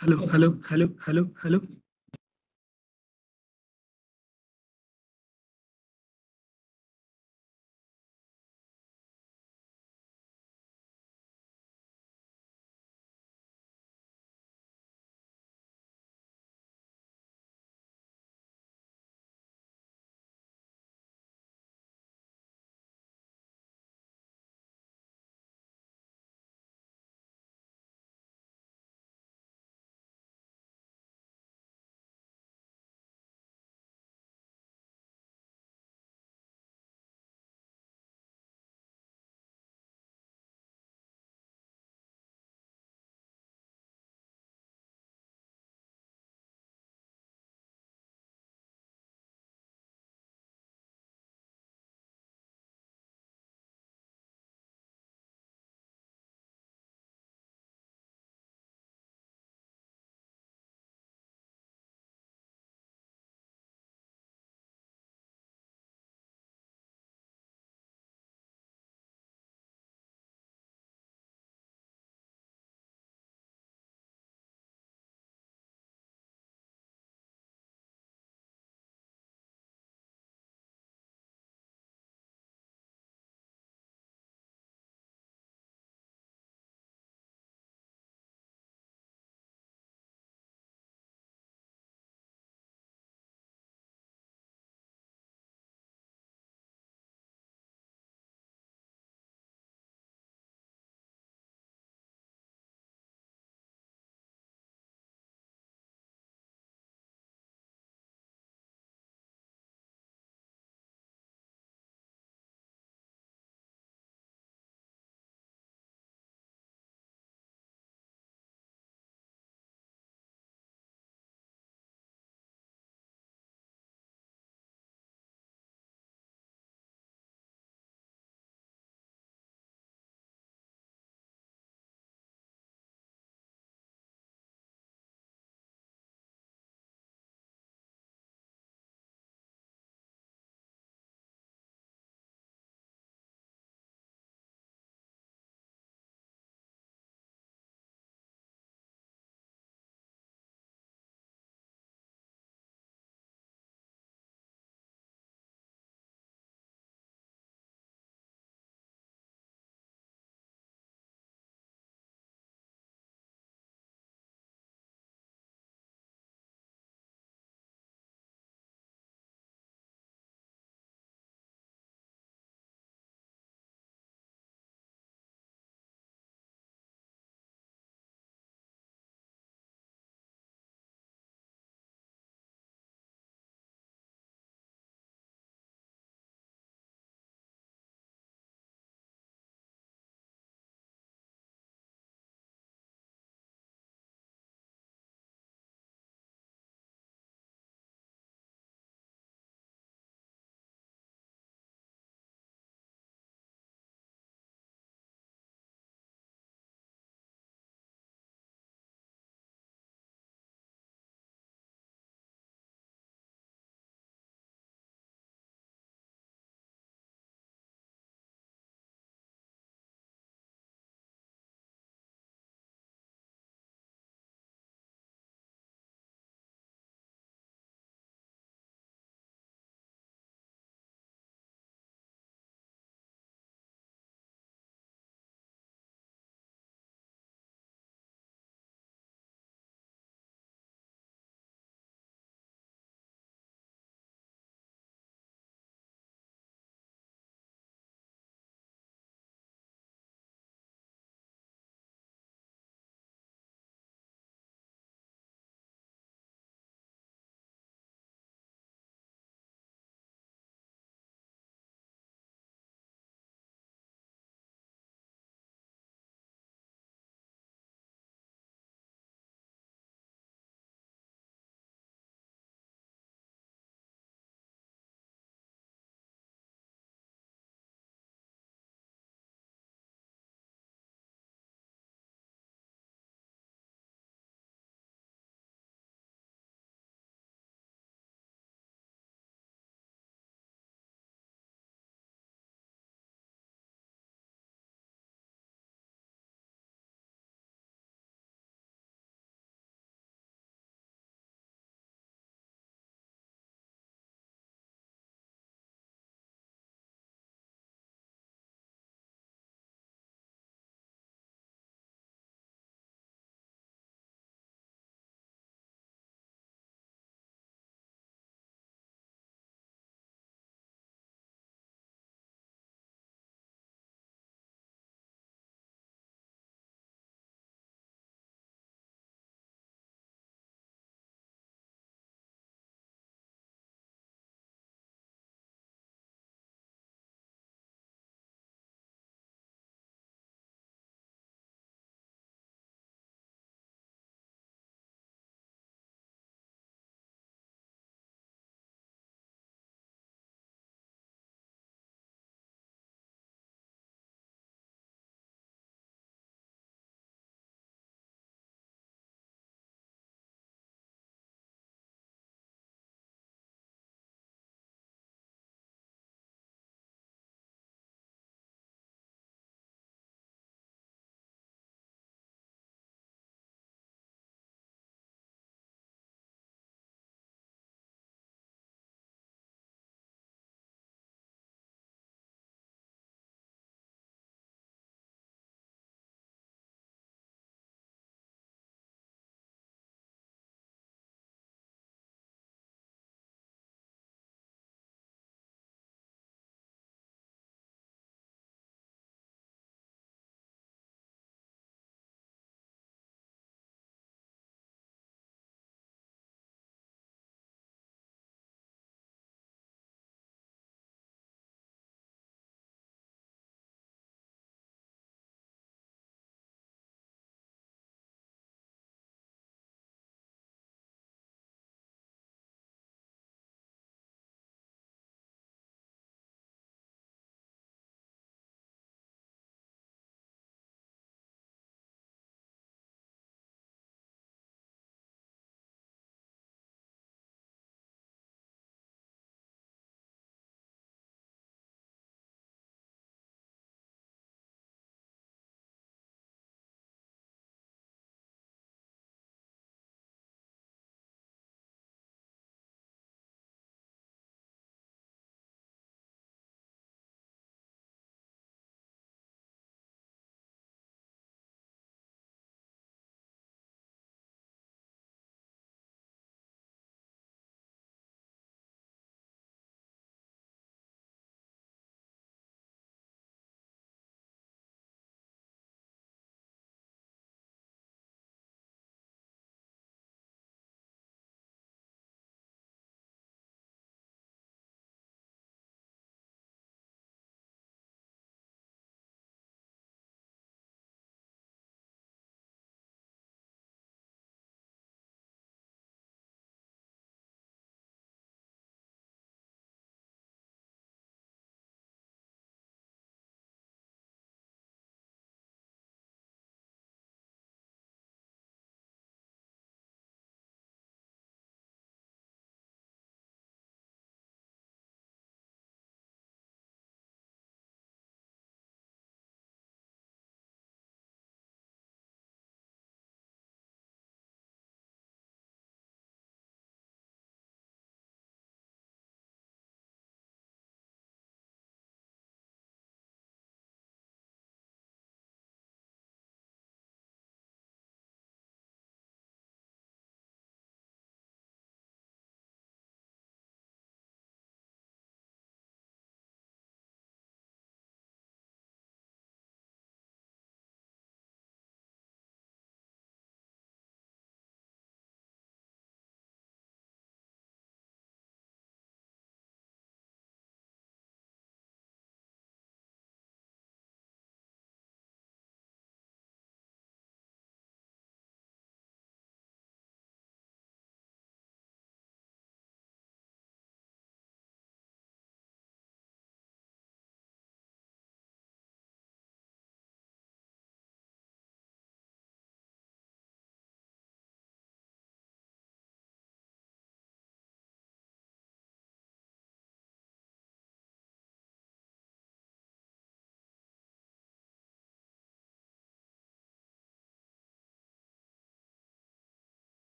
Hello hello hello hello hello.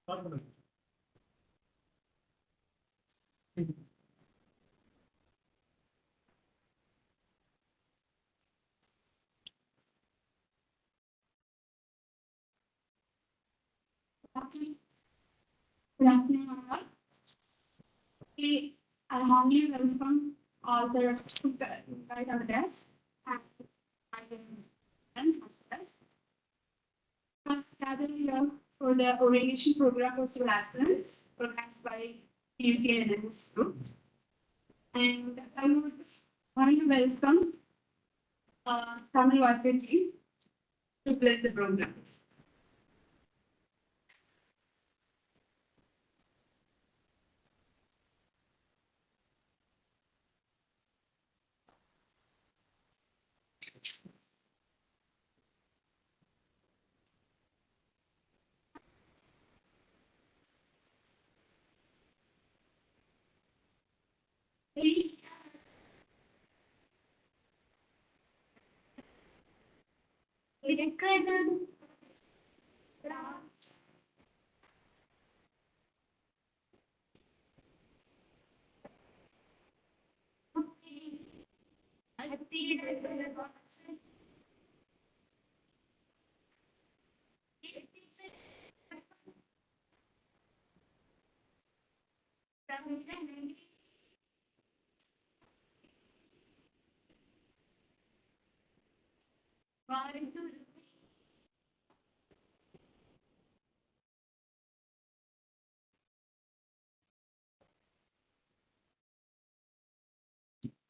Good afternoon, all. I warmly welcome all the respected guys on the desk and my friends as well. I'm gathered here for the orientation program for civil aspirants organized by CUTN and this group. And I would want to welcome Tamil Warfare team to bless the program.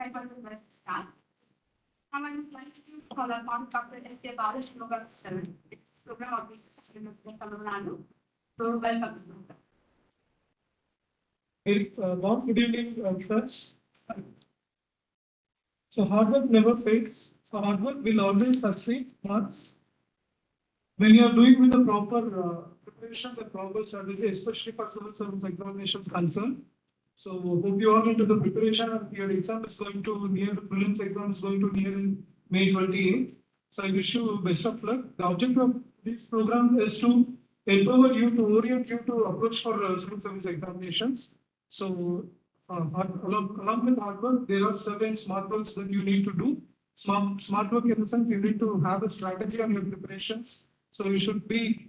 I was the best start. Now I would like to call upon Dr. S. A. Balashmuga, sir, program officer, University of Tamil Nadu, to welcome. Bob, good evening, friends. So hard work never fails. So hard work will always succeed. But when you are doing with the proper preparation, the proper strategy, especially for civil service examinations concerned. So hope you all into the preparation. Your exam is going to near, the prelims exam is going to near in May 28th. So I wish you best of luck. The objective of this program is to empower you, to orient you to approach for civil service examinations. So along with hard work, there are certain smart works that you need to do. Smart work in the sense you need to have a strategy on your preparations. So you should be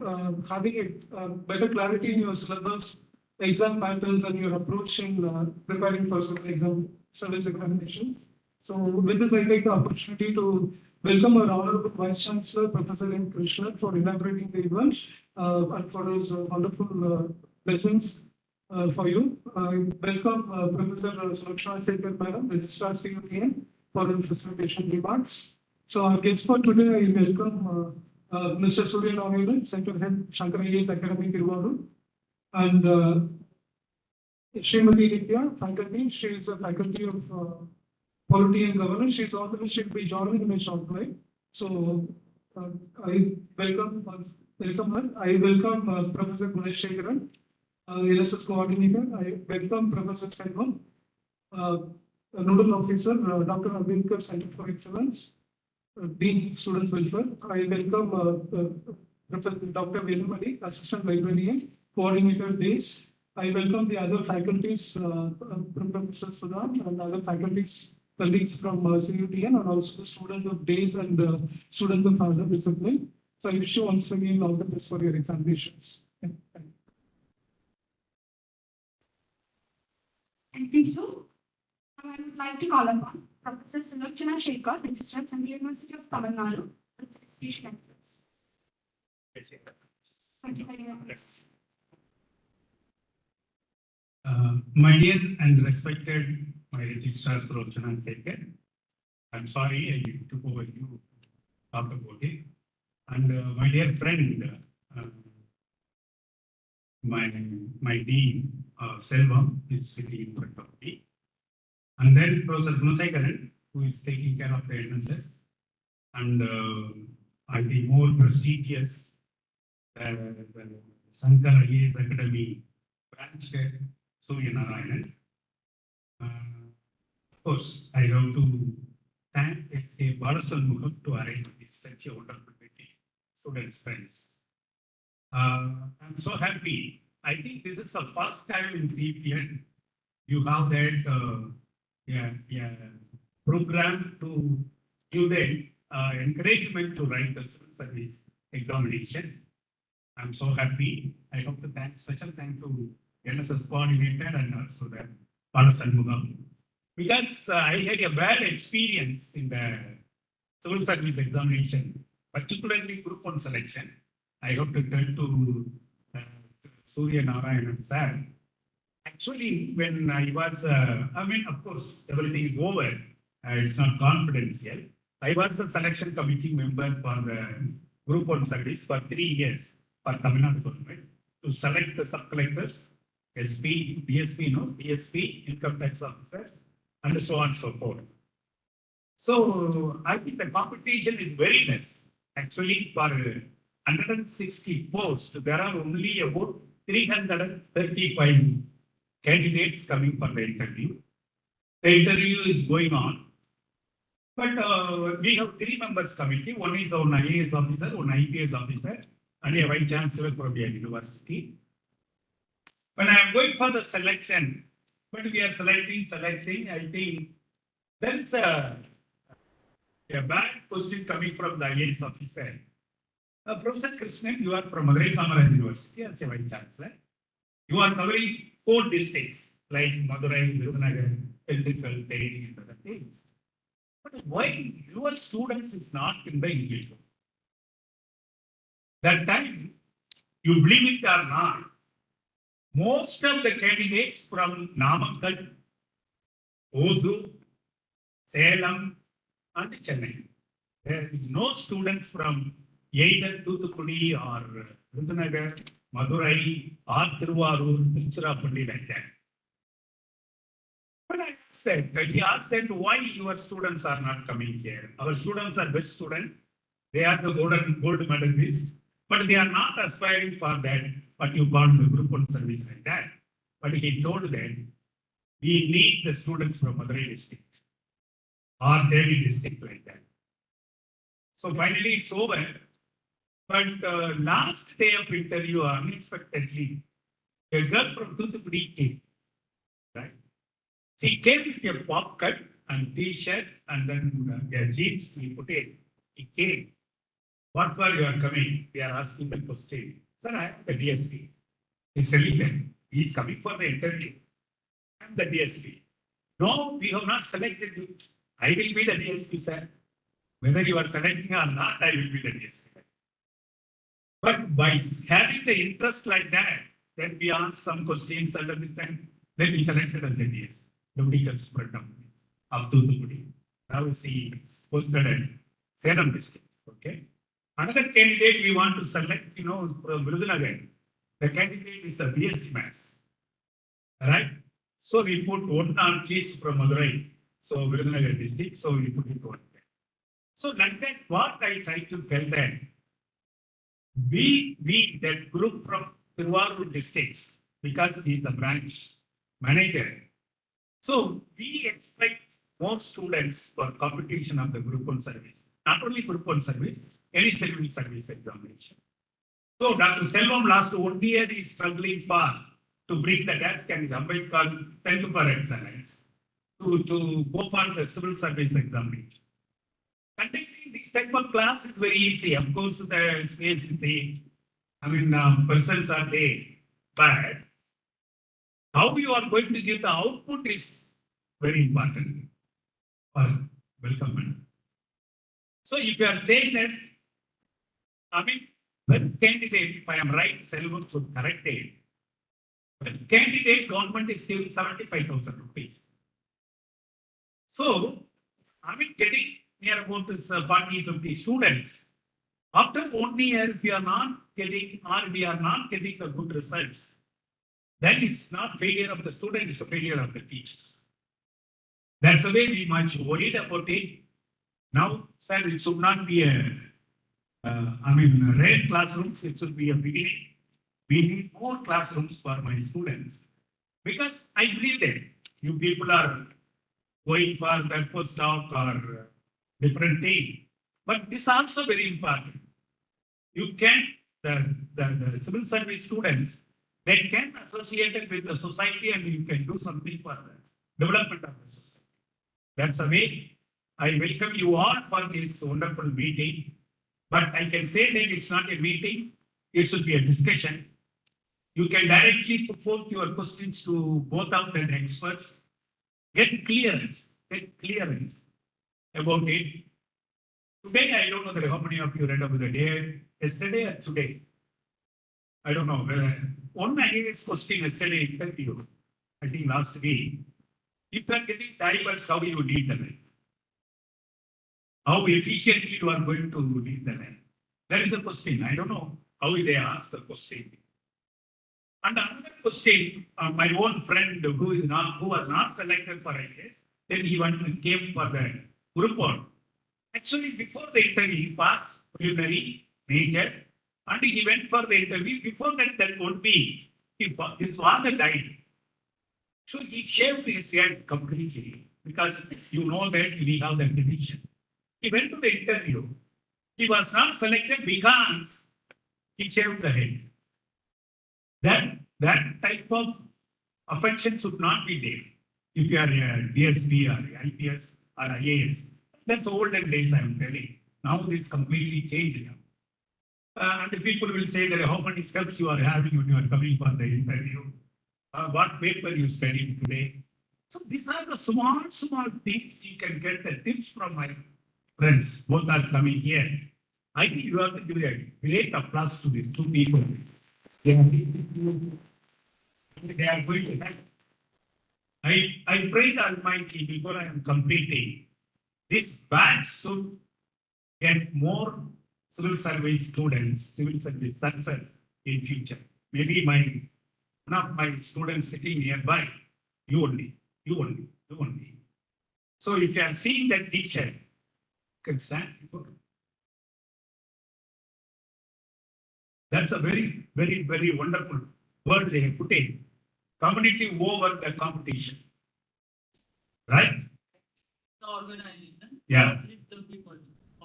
having a better clarity in your syllabus, exam patterns, and your approach in preparing for civil service examinations. So with this, I take the opportunity to welcome our Honorable Vice Chancellor, Professor N. Krishna, for inaugurating the event and for his wonderful blessings for you. I welcome Professor Surakshana Shekhar Madam, Registrar CUTN, for his presentation remarks. So our guest for today, I welcome Mr. Surya Navayan, Center Head, Shankar IAS Academy, Tiruvallur, and Srimati Nitya, faculty. She is a faculty of Polity and Governance. She should be joining in a short while. So I welcome her. I welcome Professor Gunesh Shekharan, LSS coordinator. I welcome Professor Selvam, Nodal Officer, Dr. Abhinkar, Center for Excellence, Dean Students Welfare. I welcome Professor Dr. Velumali, Assistant Librarian, Coordinator Days. I welcome the other faculties, Professor Sudan and other faculties, colleagues from CUTN, and also the students of Days and students of other discipline. So I wish you once again all the best for your examinations. Thank you, so. Now I would like to call upon Professor Sulochana Shekhar, Registrar from the University of Tamil Nadu, with speech conference. Thank you very much. My dear and respected my registrar Sulochana Shekhar, I'm sorry I took over you to talk about it. And my dear friend, my dean Selvam is sitting in front of me. And then Professor Gunasekaran, who is taking care of the NSS, and I think more prestigious the Shankar IAS Academy branch head, Surya Narayanan. Of course, I have to thank S.A. Balasalmukam to arrange this such a wonderful meeting, students, friends. I'm so happy I think this is the first time in CPN you have that program to give the encouragement to write the civil service examination. I'm so happy. I hope to thank special thank to NSS coordinator and also the Palasanmugam. Because I had a bad experience in the civil service examination, particularly group 1 selection. I hope to turn to Surya Narayanan sir. Actually, when I was, of course, everything is over. It's not confidential. I was a selection committee member for the group 1 service for 3 years for Tamil Nadu government to select the sub-collectors, SP, DSP, income tax officers, and so on and so forth. So I think the competition is very less. Actually, for 160 posts, there are only about 335 candidates coming for the interview. The interview is going on. But we have 3 members committee. One is an IAS officer, one IPS officer, and a vice chancellor from the university. When I am going for the selection, but we are selecting, I think there is a bad question coming from the IAS officer. Professor Krishnan, you are from Madurai Kamaraj University as a vice chancellor. You are covering 4 districts like Madurai, Virudhunagar, Tendukal, Teri, and other things. But why your students is not in the English? That time, you believe it or not, most of the candidates from Namakkal, Ozu, Salem, and Chennai. There is no students from either Thoothukudi or Virudhunagar, Madurai, or Tiruvarur, Tiruchirappalli like that. But I said, he asked them why your students are not coming here. Our students are best students. They are the gold medalists, but they are not aspiring for that, what you call the group 1 service like that. But he told them, we need the students from Madurai district or Delhi district like that. So finally it's over. But last day of interview, unexpectedly, a girl from Thoothukudi came, right? She came with a pop cut and t-shirt and then their jeans, he put it. He came. What for you are coming? We are asking the question. Sir, I am the DSP. He's telling them, he is coming for the interview. I am the DSP. No, we have not selected you. I will be the DSP, sir. Whether you are selecting or not, I will be the DSP. But by having the interest like that, then we ask some questions and then we selected as the DSP. Deputy Superintendent of Thoothukudi. Now she is posted at Salem district. Okay. Another candidate we want to select, from Virudhunagar. The candidate is a BSc Maths. Right? So we put one on list from Madurai. So Virudhunagar district. So we put it one there. So like that, what I try to tell them, we that group from Tiruvarur districts, because he is the branch manager. So we expect more students for competition of the group 1 service. Not only group 1 service, any civil service examination. So Dr. Selvam last 1 year is struggling for to bring the desk and Ambedkar Center for Excellence to go for the civil service examination. Conducting this type of class is very easy. Of course, the space is there. Persons are there. But how you are going to give the output is very important for welcome. So if you are saying that, the candidate, if I am right, Selvam should correct it. The candidate government is still 75,000 rupees. So, getting near about 40-50 students. After 1 year, if you are not getting or we are not getting the good results, then it's not failure of the student, it's a failure of the teachers. That's the way we much worried about it. Now, sir, it should not be rare classrooms, it should be a beginning. We need more classrooms for my students. Because I believe that you people are going for that postdoc or different thing. But this is also very important. You can, the civil service students, They can associate it with the society and you can do something for the development of the society. That's the way I welcome you all for this wonderful meeting. But I can say that it's not a meeting, it should be a discussion. You can directly put forth your questions to both of the experts. Get clearance about it. Today, I don't know that how many of you read about the day, yesterday or today. I don't know. One IAS question yesterday interview, I think last week. If you are getting divers, how you lead the land? How efficiently you are going to lead the land? That is a question. I don't know how they ask the question. And another question, my own friend who was not selected for IAS, then he came for the report. Actually, before the interview, he passed preliminary, major, and he went for the interview. Before that 1 week, his father died. So he shaved his head completely because you know that we have the tradition. He went to the interview. He was not selected because he shaved the head. That type of affection should not be there. If you are a DSP or IPS or IAS, that's olden days, I'm telling. Now it's completely changed. And the people will say that how many steps you are having when you are coming for the interview, what paper you studied today. So these are the small things you can get the tips from my friends. Both are coming here. I think you have to give a great applause to these two people. They are going to help. I pray the Almighty before I am completing. This batch should get more civil service students, civil service success in future. Maybe one of my students sitting nearby, you only. So if you are seeing that teacher, you can stand before. That's a very, very, very wonderful word they have put in. Community over the competition. Right? The organization. Yeah. With the people.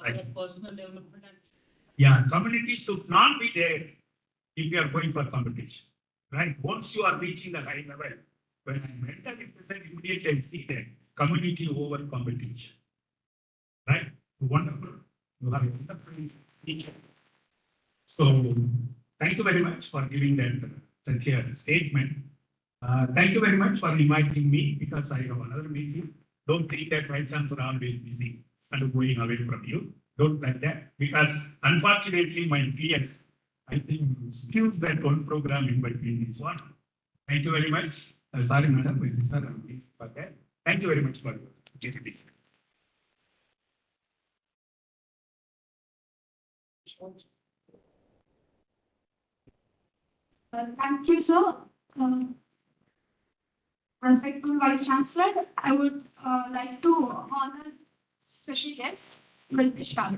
Right. Their personal development and Yeah, community should not be there if you are going for competition. Right? Once you are reaching the high level, when I mentor it, immediately I see that community over competition. Right? Wonderful. You have a wonderful teacher. So thank you very much for giving that such a statement. Thank you very much for inviting me because I have another meeting. Don't think that my chance are always busy and going away from you. Don't like that because unfortunately my PS, I think, skewed that one program in between this one. Thank you very much. Sorry, madam, for that. Thank you very much for your opportunity. Thank you, sir. Respectful Vice Chancellor, I would like to honor special guest with the shower.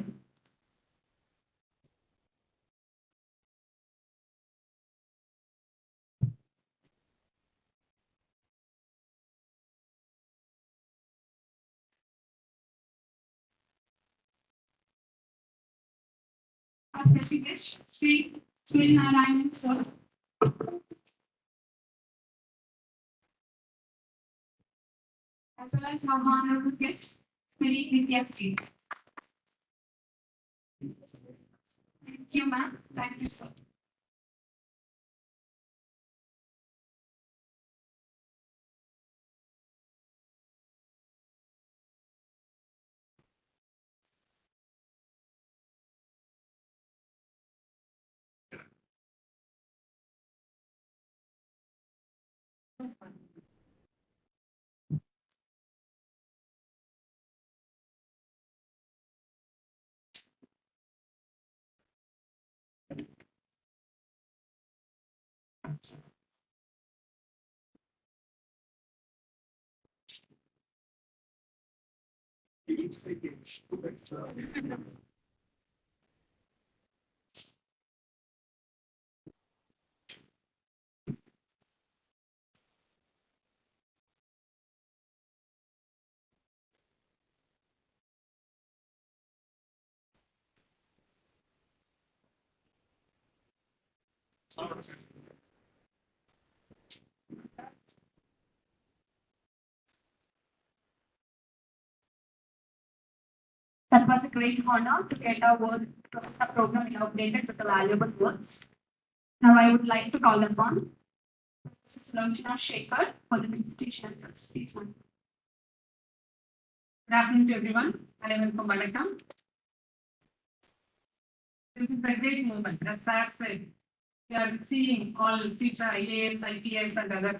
Our special guest, Sri Narayan, sir. As well as our honorable guest, Sri Vidya. Thank you, ma'am. Thank you, sir. That was a great honor to get our word, a program inaugurated with the valuable words. Now I would like to call upon Mrs. Ranjana Shekhar for the presentation. Please, ma'am. Good afternoon to everyone. I am from Vanakkam. This is a great moment. As Sir said, we are seeing all future IAS, IPS, and other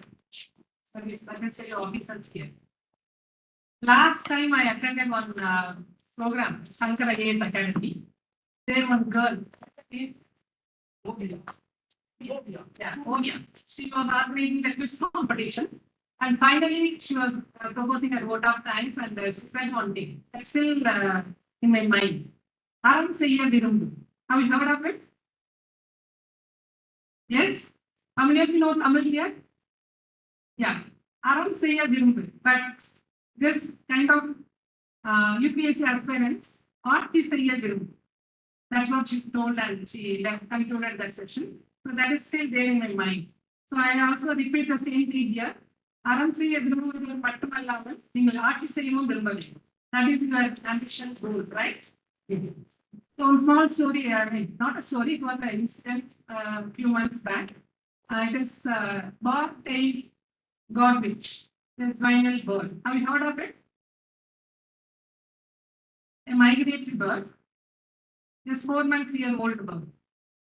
service administrative officers here. Last time I attended one program, Shankar IAS Academy. There one girl, she was organizing a quiz competition. And finally, she was proposing a vote of thanks, and she said one thing that's still in my mind. Aram Sayya Virumbu. Have you heard of it? Yes? How many of you know Tamil here? Yeah. Aram Sayya Virumbu. But this kind of UPSC aspirants, Aarthi Sayya Virumbu. That's what she told, and she concluded that session. So that is still there in my mind. So I also repeat the same thing here. Aram செய்ய விரும்புவதில் மட்டுமல்லாமல் நீங்கள் ஆட்சி செய்யவும் விரும்ப வேண்டும். That is your ambition goal, right? So small story, I mean, not a story, it was an incident a few months back. It is bar-tailed godwitch, this vinyl bird. Have you heard of it? A migratory bird, just 4 months year old bird.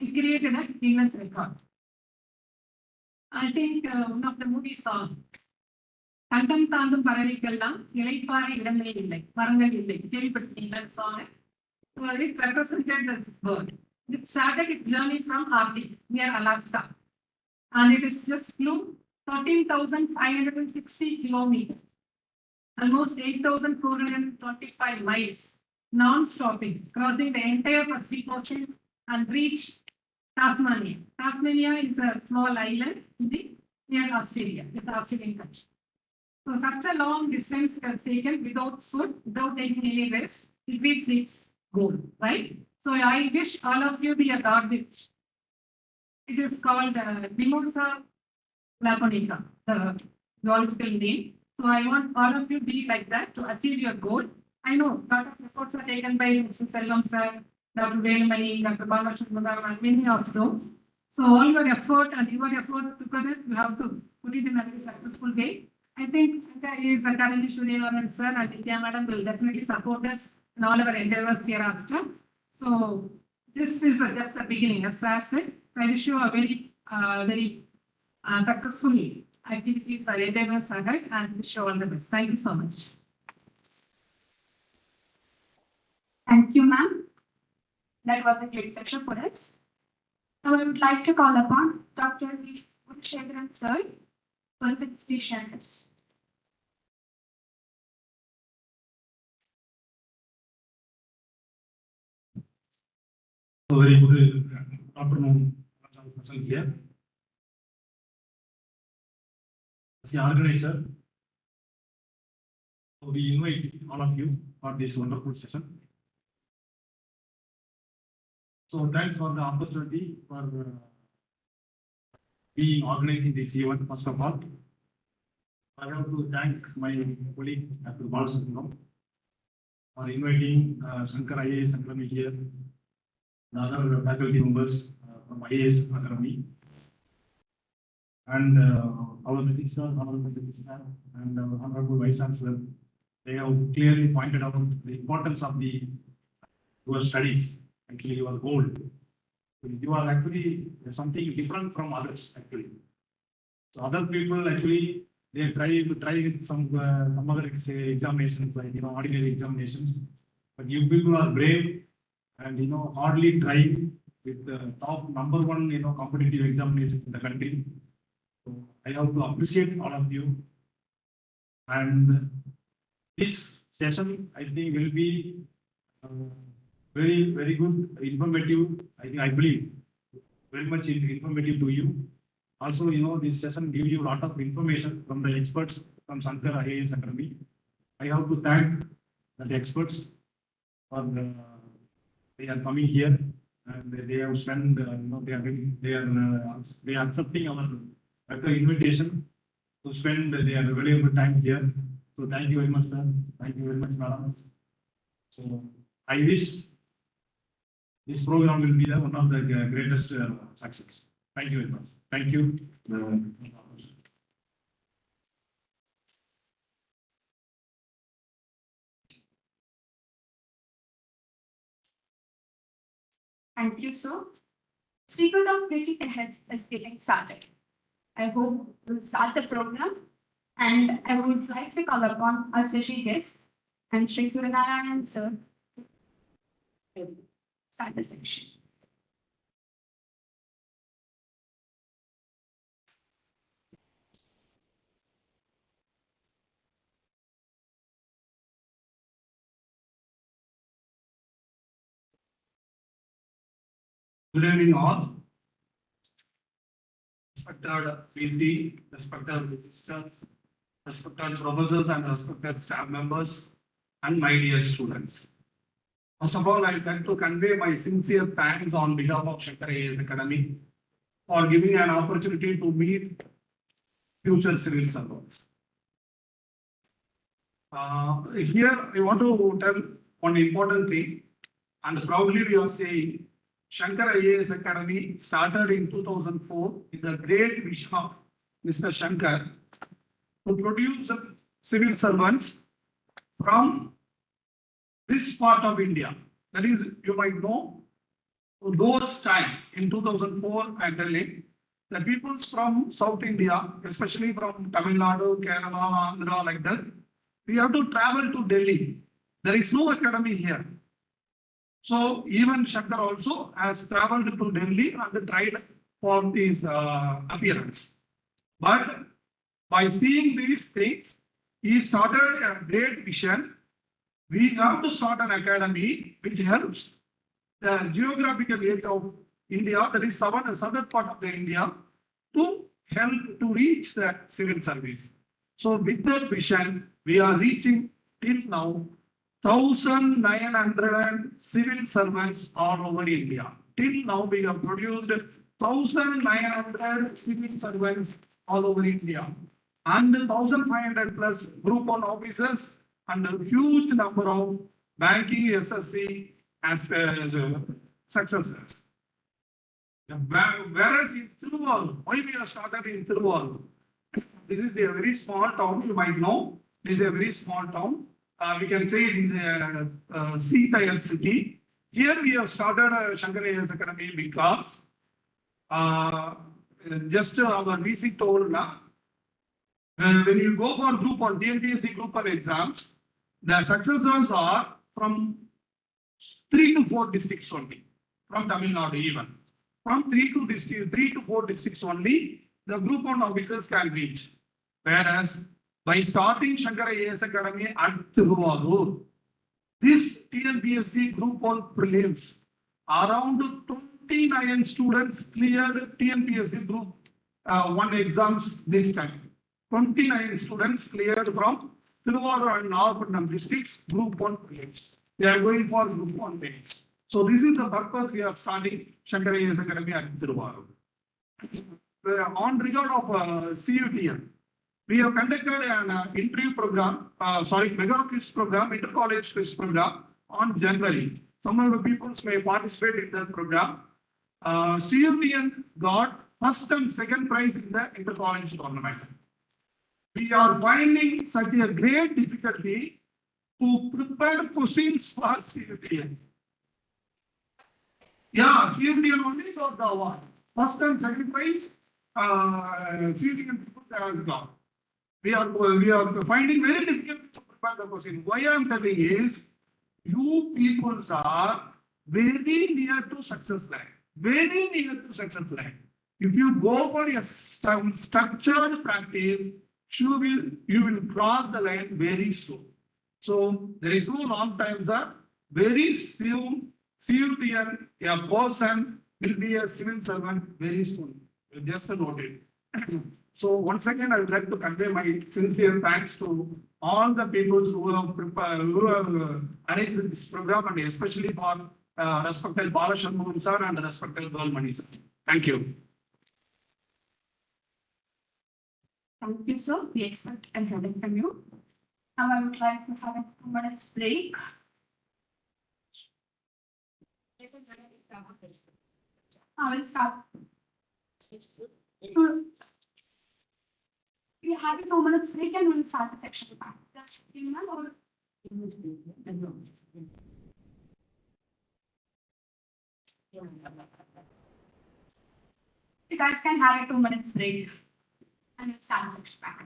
It created a Guinness record. I think one of the movies saw கண்டம் தாண்டும் பறவைக்கெல்லாம் இளைப்பாறை இடமே இல்லை, மரங்கள் இல்லை. கேள்விப்பட்டிருக்கீங்களா song? So it represented this bird. It started its journey from Arctic near Alaska, and it is just flew 13,560 kilometers, almost 8,425 miles, non-stopping, crossing the entire Pacific Ocean and reached Tasmania. Tasmania is a small island near Australia. It's an Australian country. So such a long distance it has taken without food, without taking any rest, it reached its goal, right? So I wish all of you be a godwitch. It is called Mimosa laconica, the geological name. So I want all of you be like that to achieve your goal. I know a lot of efforts are taken by Mr. Selvam sir, Dr. Velmani, Dr. Balachandran, and many of them. So all your effort and your effort together, you have to put it in a very successful way. I think is Academy Suryavan sir and Nitya madam will definitely support us in all our endeavors hereafter. So this is just the beginning. As I said, I wish you a very successful activities or endeavors ahead, and wish you all the best. Thank you so much. Thank you, ma'am. That was a great pleasure for us. Now I would like to call upon Dr. Shekharan sir for the stations. So very good afternoon, present here. As the organizer, so we invite all of you for this wonderful session. So thanks for the opportunity for being organizing this event. First of all, I have to thank my colleague Dr. Balachandran for inviting Shankar IAS Academy here, the other faculty members from IAS Academy, and our minister, honorable minister, and our honorable vice chancellor. They have clearly pointed out the importance of your studies, actually your goal. You are actually something different from others actually. So other people actually they try some other examinations like ordinary examinations, but you people are brave and hardly try with the top number one competitive examination in the country. So I have to appreciate all of you, and this session I think will be very good, informative. I believe very much informative to you. Also, this session gives you a lot of information from the experts from Shankar IAS Academy. I have to thank the experts for they are coming here and they have spent they are accepting our invitation to spend their valuable time here. So thank you very much, sir. Thank you very much, madam. So I wish this program will be the one of the greatest success. Thank you very much. Thank you. Thank you, sir. Speaker of Breaking Ahead is getting started. I hope we'll start the program. And I would like to call upon our special guest and Sri Suryanarayan sir to start the session. Good evening all. Respected VC, respected visitors, respected professors and respected staff members, and my dear students. First of all, I'd like to convey my sincere thanks on behalf of Shankar IAS Academy for giving an opportunity to meet future civil servants. Here, I want to tell one important thing, and proudly we are saying Shankar IAS Academy started in 2004 with the great vision of Mr. Shankar to produce civil servants from this part of India. That is, you might know, those time in 2004, I'm telling, the peoples from South India, especially from Tamil Nadu, Kerala, Andhra, like that, we have to travel to Delhi. There is no academy here. So even Shankar also has traveled to Delhi and tried for his appearance. But by seeing these things, he started a great vision. We have to start an academy which helps the geographical area of India, that is southern part of the India, to help to reach the civil service. So with that vision, we are reaching till now 1,900 civil servants all over India. Till now, we have produced 1,900 civil servants all over India, and 1,500 plus group 1 officers and a huge number of banking SSC as successors. Whereas in Tiruvallur, why we have started in Tiruvallur? This is a very small town, you might know. This is a very small town. We can say it is a sea-tier city. Here we have started Shankar IAS Academy because just our VC told when you go for group 1, TNPSC group 1 exams, the successors are from 3 to 4 districts only, from Tamil Nadu even. From 3 to 4 districts only, the group 1 officers can reach. Whereas by starting Shankar IAS Academy at Tiruvallur, this TNPSC group 1 prelims, around 29 students cleared TNPSC group 1 exams this time. 29 students cleared from Tiruvallur and Nagapattinam districts group 1 prelims. They are going for group 1 mains. So this is the purpose we are starting Shankar IAS Academy at Tiruvallur. On regard of CUTN, we have conducted an interview program, mega quiz program, inter-college quiz program on January. Some of the people may participate in that program. CUTN got first and second prize in the inter-college tournament. We are finding such a great difficulty to prepare questions for CUTN. Yeah, CUTN only got the award. First and second prize, CUTN people have got. We are finding very difficult to prepare the question. Why I am telling is, you people are very near to success line. Very near to success line. If you go for a structured practice, you will cross the line very soon. So there is no long time, sir. Very soon, CUTN, a person will be a civil servant very soon. Just note it. So once again, I would like to convey my sincere thanks to all the people who have arranged this program, and especially for respected Balashanmugam sir and respected Golmani sir. Thank you. Thank you, sir. We expect a hearing from you. Now I would like to have a 2 minutes break. I will start. We have a 2 minutes break and we'll start the section. That's or you guys can have a 2 minutes break and we'll start the section back.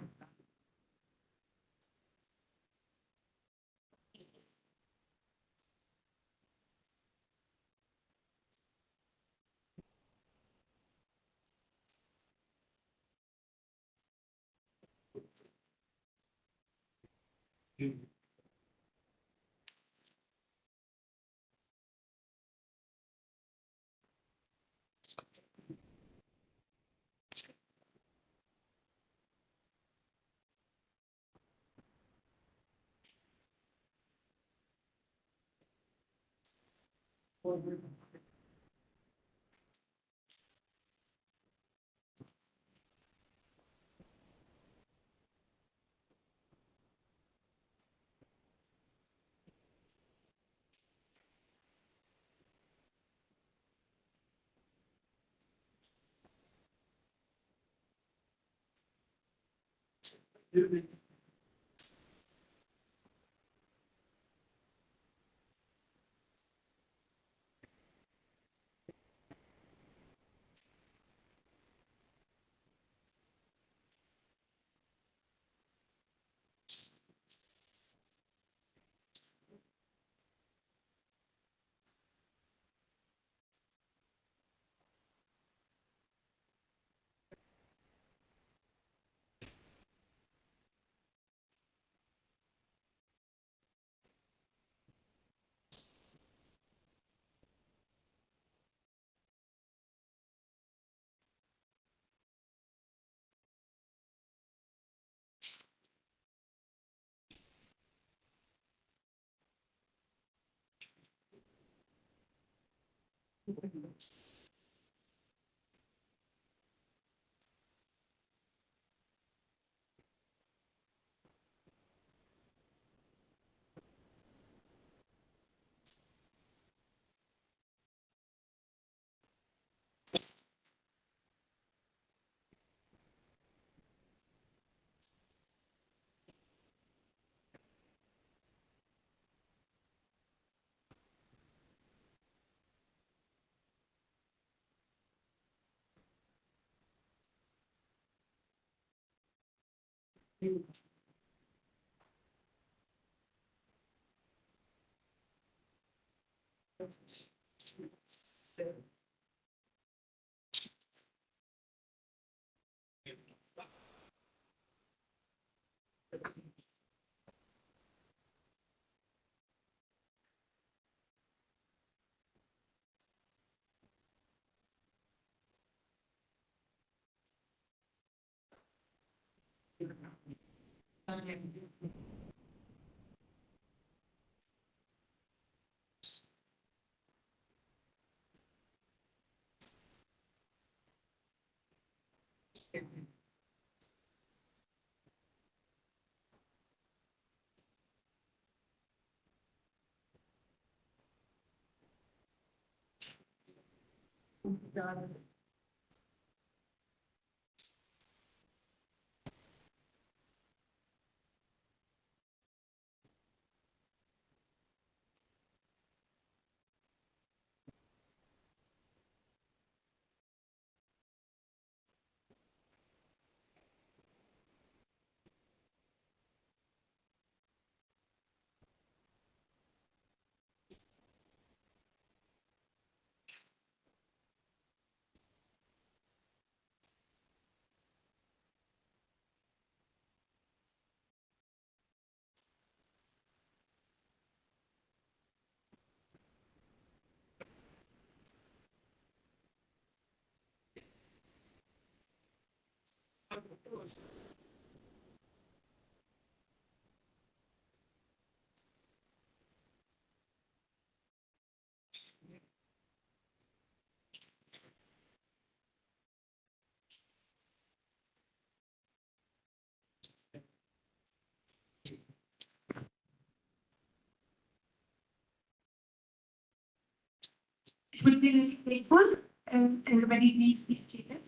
would be really grateful if everybody please be seated.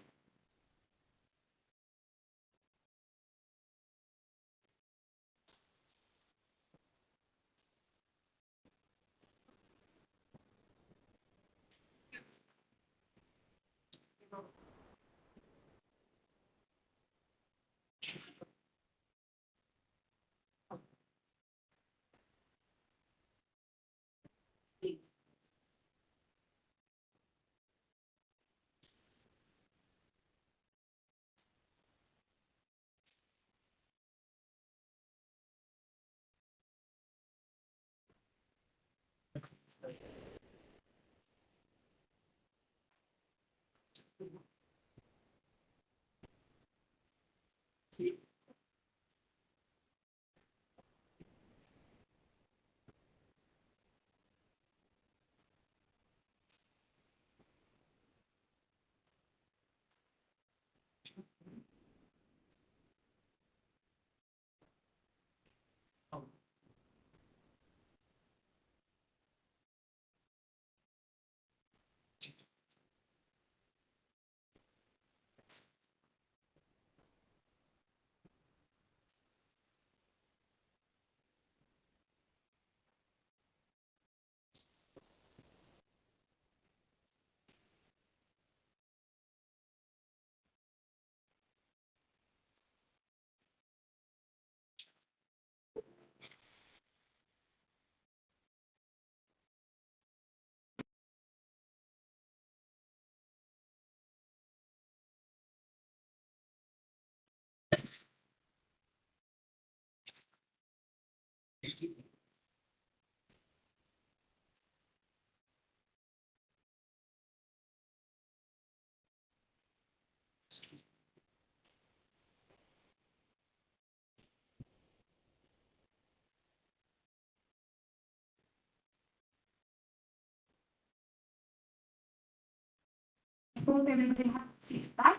I hope everybody has seen that.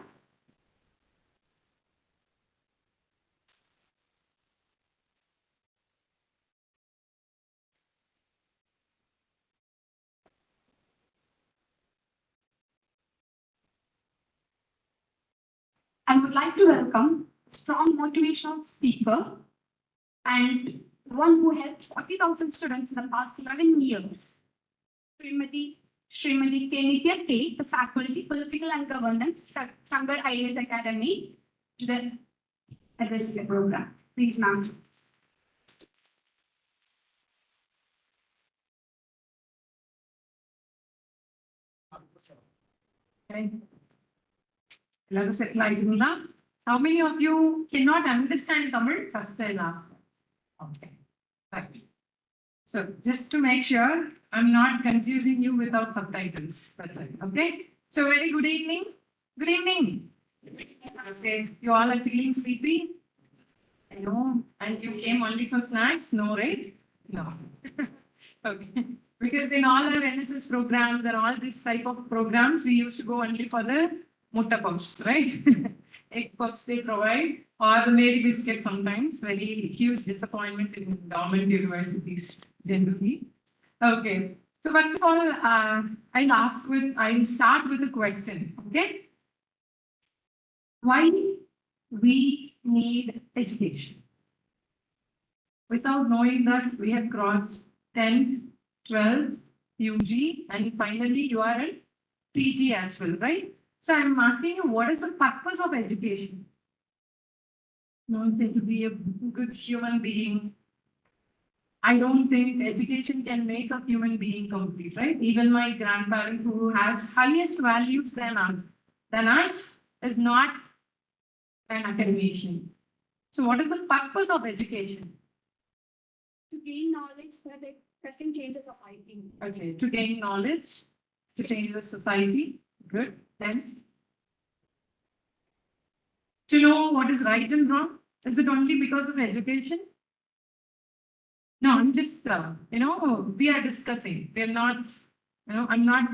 I would like to welcome a strong motivational speaker and one who helped 40,000 students in the past 11 years, Srimati K. Nitya K, the faculty, Political and Governance, Shangar IAS Academy, to the address the program. Please, ma'am. Okay. Hello, settle ஆயிட்டீங்களா? How many of you cannot understand Tamil? First I'll ask. Okay. Right. So just to make sure I'm not confusing you without subtitles. That's right. Okay. So very good evening. Good evening. Okay. You all are feeling sleepy? I know. And you came only for snacks? No, right? No. Okay. Because in all our NSS programs and all this type of programs, we used to go only for the mutta puffs, right? Egg puffs they provide, or the Mary biscuit sometimes. Very huge disappointment in government universities generally. Okay. So first of all, I'll start with a question. Okay. Why we need education? Without knowing that we have crossed 10th, 12th, UG, and finally you are in PG as well, right? So I'm asking you, what is the purpose of education? No one said to be a good human being. I don't think education can make a human being complete, right? Even my grandparent who has highest values than us is not an academician. So what is the purpose of education? To gain knowledge that can change a society. Okay, to gain knowledge, to change the society. Good. Then to know what is right and wrong. Is it only because of education? No, I'm just, we are discussing. We're not, I'm not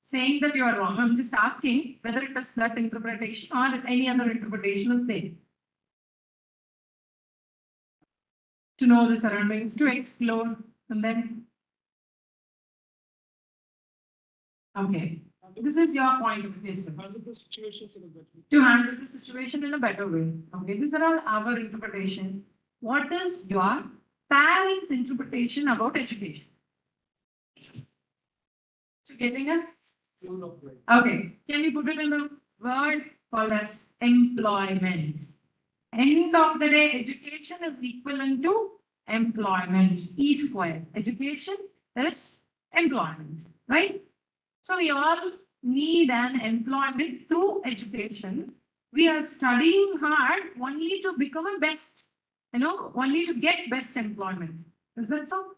saying that you are wrong. I'm just asking whether it is that interpretation or any other interpretation is there. To know the surroundings, to explore, and then Okay, this is your point of view. Handle the situations in a better way. To handle the situation in a better way. Okay, these are all our interpretation. What is your parents' interpretation about education? So getting a Rule of life. okay, can we put it in a word called as employment? End of the day, education is equivalent to employment. E square. Education is employment, right? So we all need an employment through education. We are studying hard only to become a best, only to get best employment. Is that so?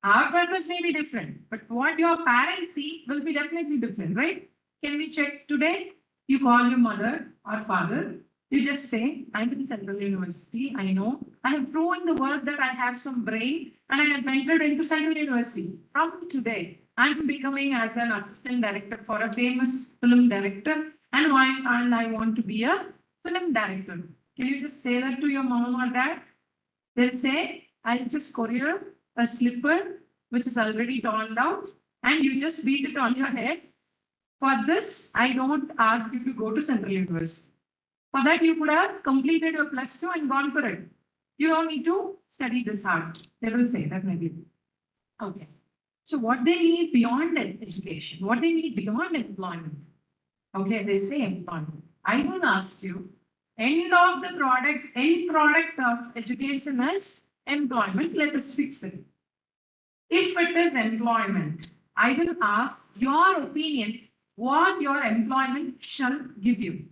Our purpose may be different, but what your parents see will be definitely different, right? Can we check today? You call your mother or father. You just say, I'm in Central University. I know. I have proven the world that I have some brain and I have entered into Central University. From today, I'm becoming as an assistant director for a famous film director and I want to be a film director. Can you just say that to your mom or dad? They'll say, I'll just courier a slipper which is already torn out and you just beat it on your head. For this, I don't ask you to go to Central University. For that, you could have completed your +2 and gone for it. You don't need to study this hard. They will say that maybe. Okay. So what they need beyond education, what they need beyond employment. Okay, they say employment. I will ask you, end product of education is employment. Let us fix it. If it is employment, I will ask your opinion, what your employment shall give you.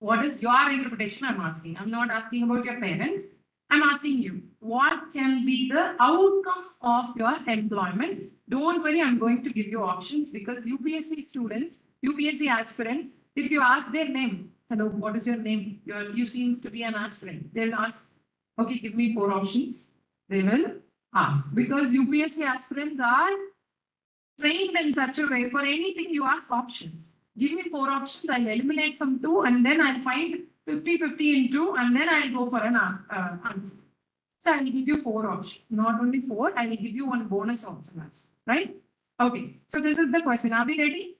What is your interpretation? I'm asking. I'm not asking about your parents. I'm asking you, what can be the outcome of your employment? Don't worry, I'm going to give you options because UPSC students, UPSC aspirants, if you ask their name, hello, what is your name? You seems to be an aspirant. They'll ask, okay, give me 4 options. They will ask because UPSC aspirants are trained in such a way for anything you ask options. Give me 4 options, I'll eliminate some 2 and then I'll find 50-50 in 2 and then I'll go for an answer. So I'll give you 4 options, not only 4, I will give you 1 bonus option, right? Okay, so this is the question. Are we ready?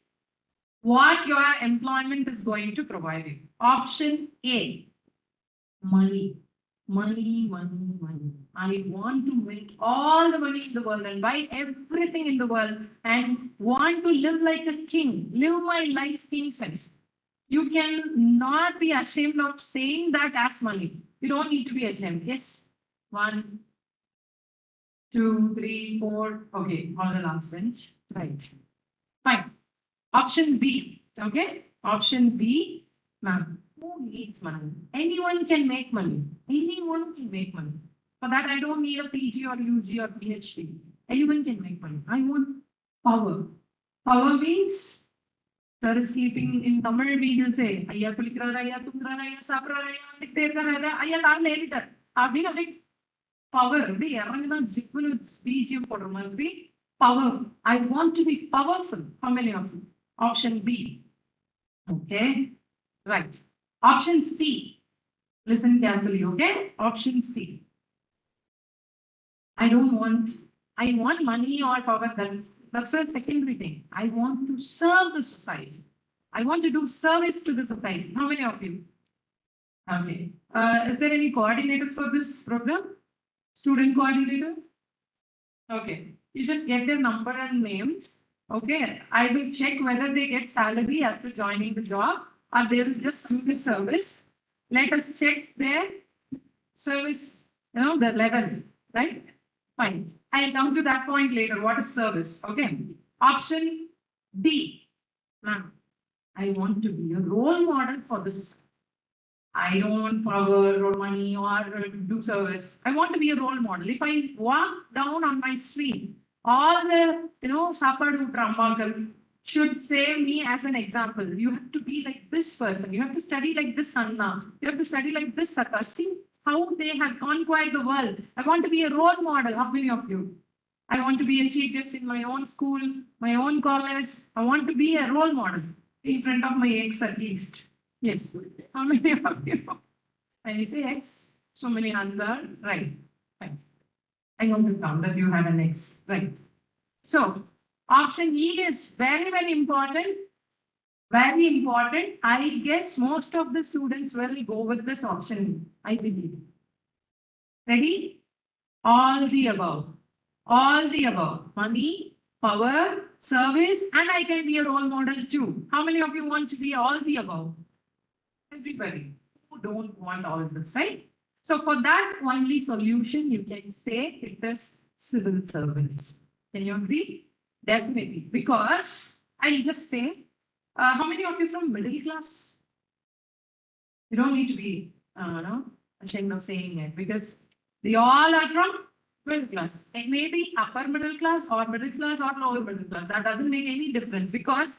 What your employment is going to provide you. Option A, money. Money. I want to make all the money in the world and buy everything in the world and want to live like a king, live my life king sense. You can not be ashamed of saying that as money. You don't need to be ashamed. Yes. 1, 2, 3, 4. Okay, on the last bench. Right. Fine. Option B. Okay. Option B. Ma'am. Who needs money? Anyone can make money. Anyone can make money. For that, I don't need a PG or UG or PhD. Anyone can make money. I want power. Power means, sir is sleeping in Tamil, we will say, Ayya kulikrar, Ayya tungrar, Ayya saprar, Ayya nikter, Ayya car later. Abhi like power. Power. I want to be powerful. How many of you? Option B. Okay. Right. Option C. Listen carefully, okay? Option C. I want money or power. That's a secondary thing. I want to serve the society. I want to do service to the society. How many of you? Okay. Is there any coordinator for this program? Student coordinator? Okay. You just get their number and names. Okay. I will check whether they get salary after joining the job or they will just do the service. Let us check their service, the level, right? Fine. I'll come to that point later. What is service? Okay. Option B. Ma'am, I want to be a role model for the society. I don't want power or money or do service. I want to be a role model. If I walk down on my street, all the, Sapadu Brahmakal should say me as an example. You have to be like this person. You have to study like this Sanna. You have to study like this Sakar. See how they have conquered the world. I want to be a role model. How many of you? I want to be a chief guest in my own school, my own college. I want to be a role model in front of my ex at least. Yes. How many of you? When you say X, so many hands are right. Fine. I want to count that you have an X. Right. So, Option E is very, very important. Very important. I guess most of the students will go with this option, I believe. Ready? All the above. All the above. Money, power, service, and I can be a role model too. How many of you want to be all the above? Everybody who don't want all this, right? So for that only solution, you can say it is civil servant. Can you agree? Definitely. Because I'll just say, how many of you from middle class? You don't need to be no, ashamed of saying it because they all are from middle class. It may be upper middle class or lower middle class. That doesn't make any difference because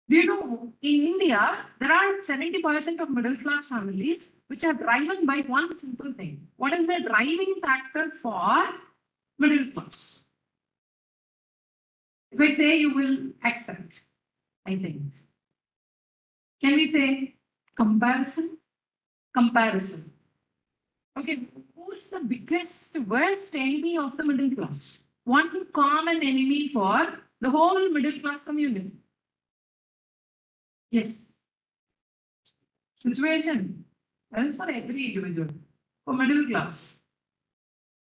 do you know in India there are 70% of middle class families which are driven by one simple thing. What is the driving factor for middle class? If I say you will accept, I think. Can we say comparison? Comparison. Okay, who is the biggest, worst enemy of the middle class? One common enemy for the whole middle class community. Yes. Situation. That is for every individual. For middle class.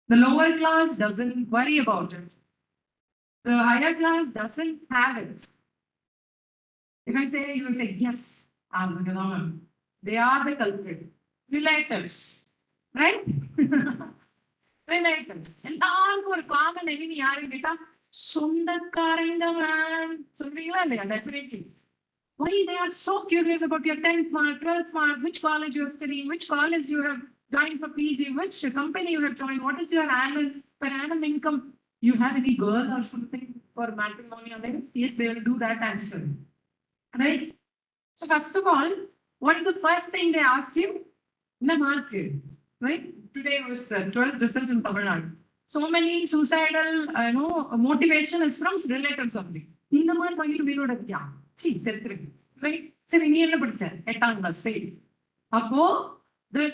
The lower class doesn't worry about it. The higher class doesn't have it. If I say, you will say, yes, they are the culprit. Relatives. Right? Relatives. எல்லாருக்கும் ஒரு common enemy யாருன்னு கேட்டா சொந்தக்காரங்க ma'am சொல்றீங்களா இல்லையா definitely why they are so curious about your 10th mark 12th mark which college you are studying which college you have joined for PG which company you have joined what is your annual per annum income you have any girl or something for matrimony or yes they will do that answer right so first of all what is the first thing they ask you in the market right? Today was 12th result in Tamil Nadu. So many suicidal, motivation is from relatives only. இந்த மாதிரி பண்ணிட்டு வீரோட இருக்கியா C செத்துருக்கு right சரி நீ என்ன படிச்ச 8ஆம் class fail அப்போ the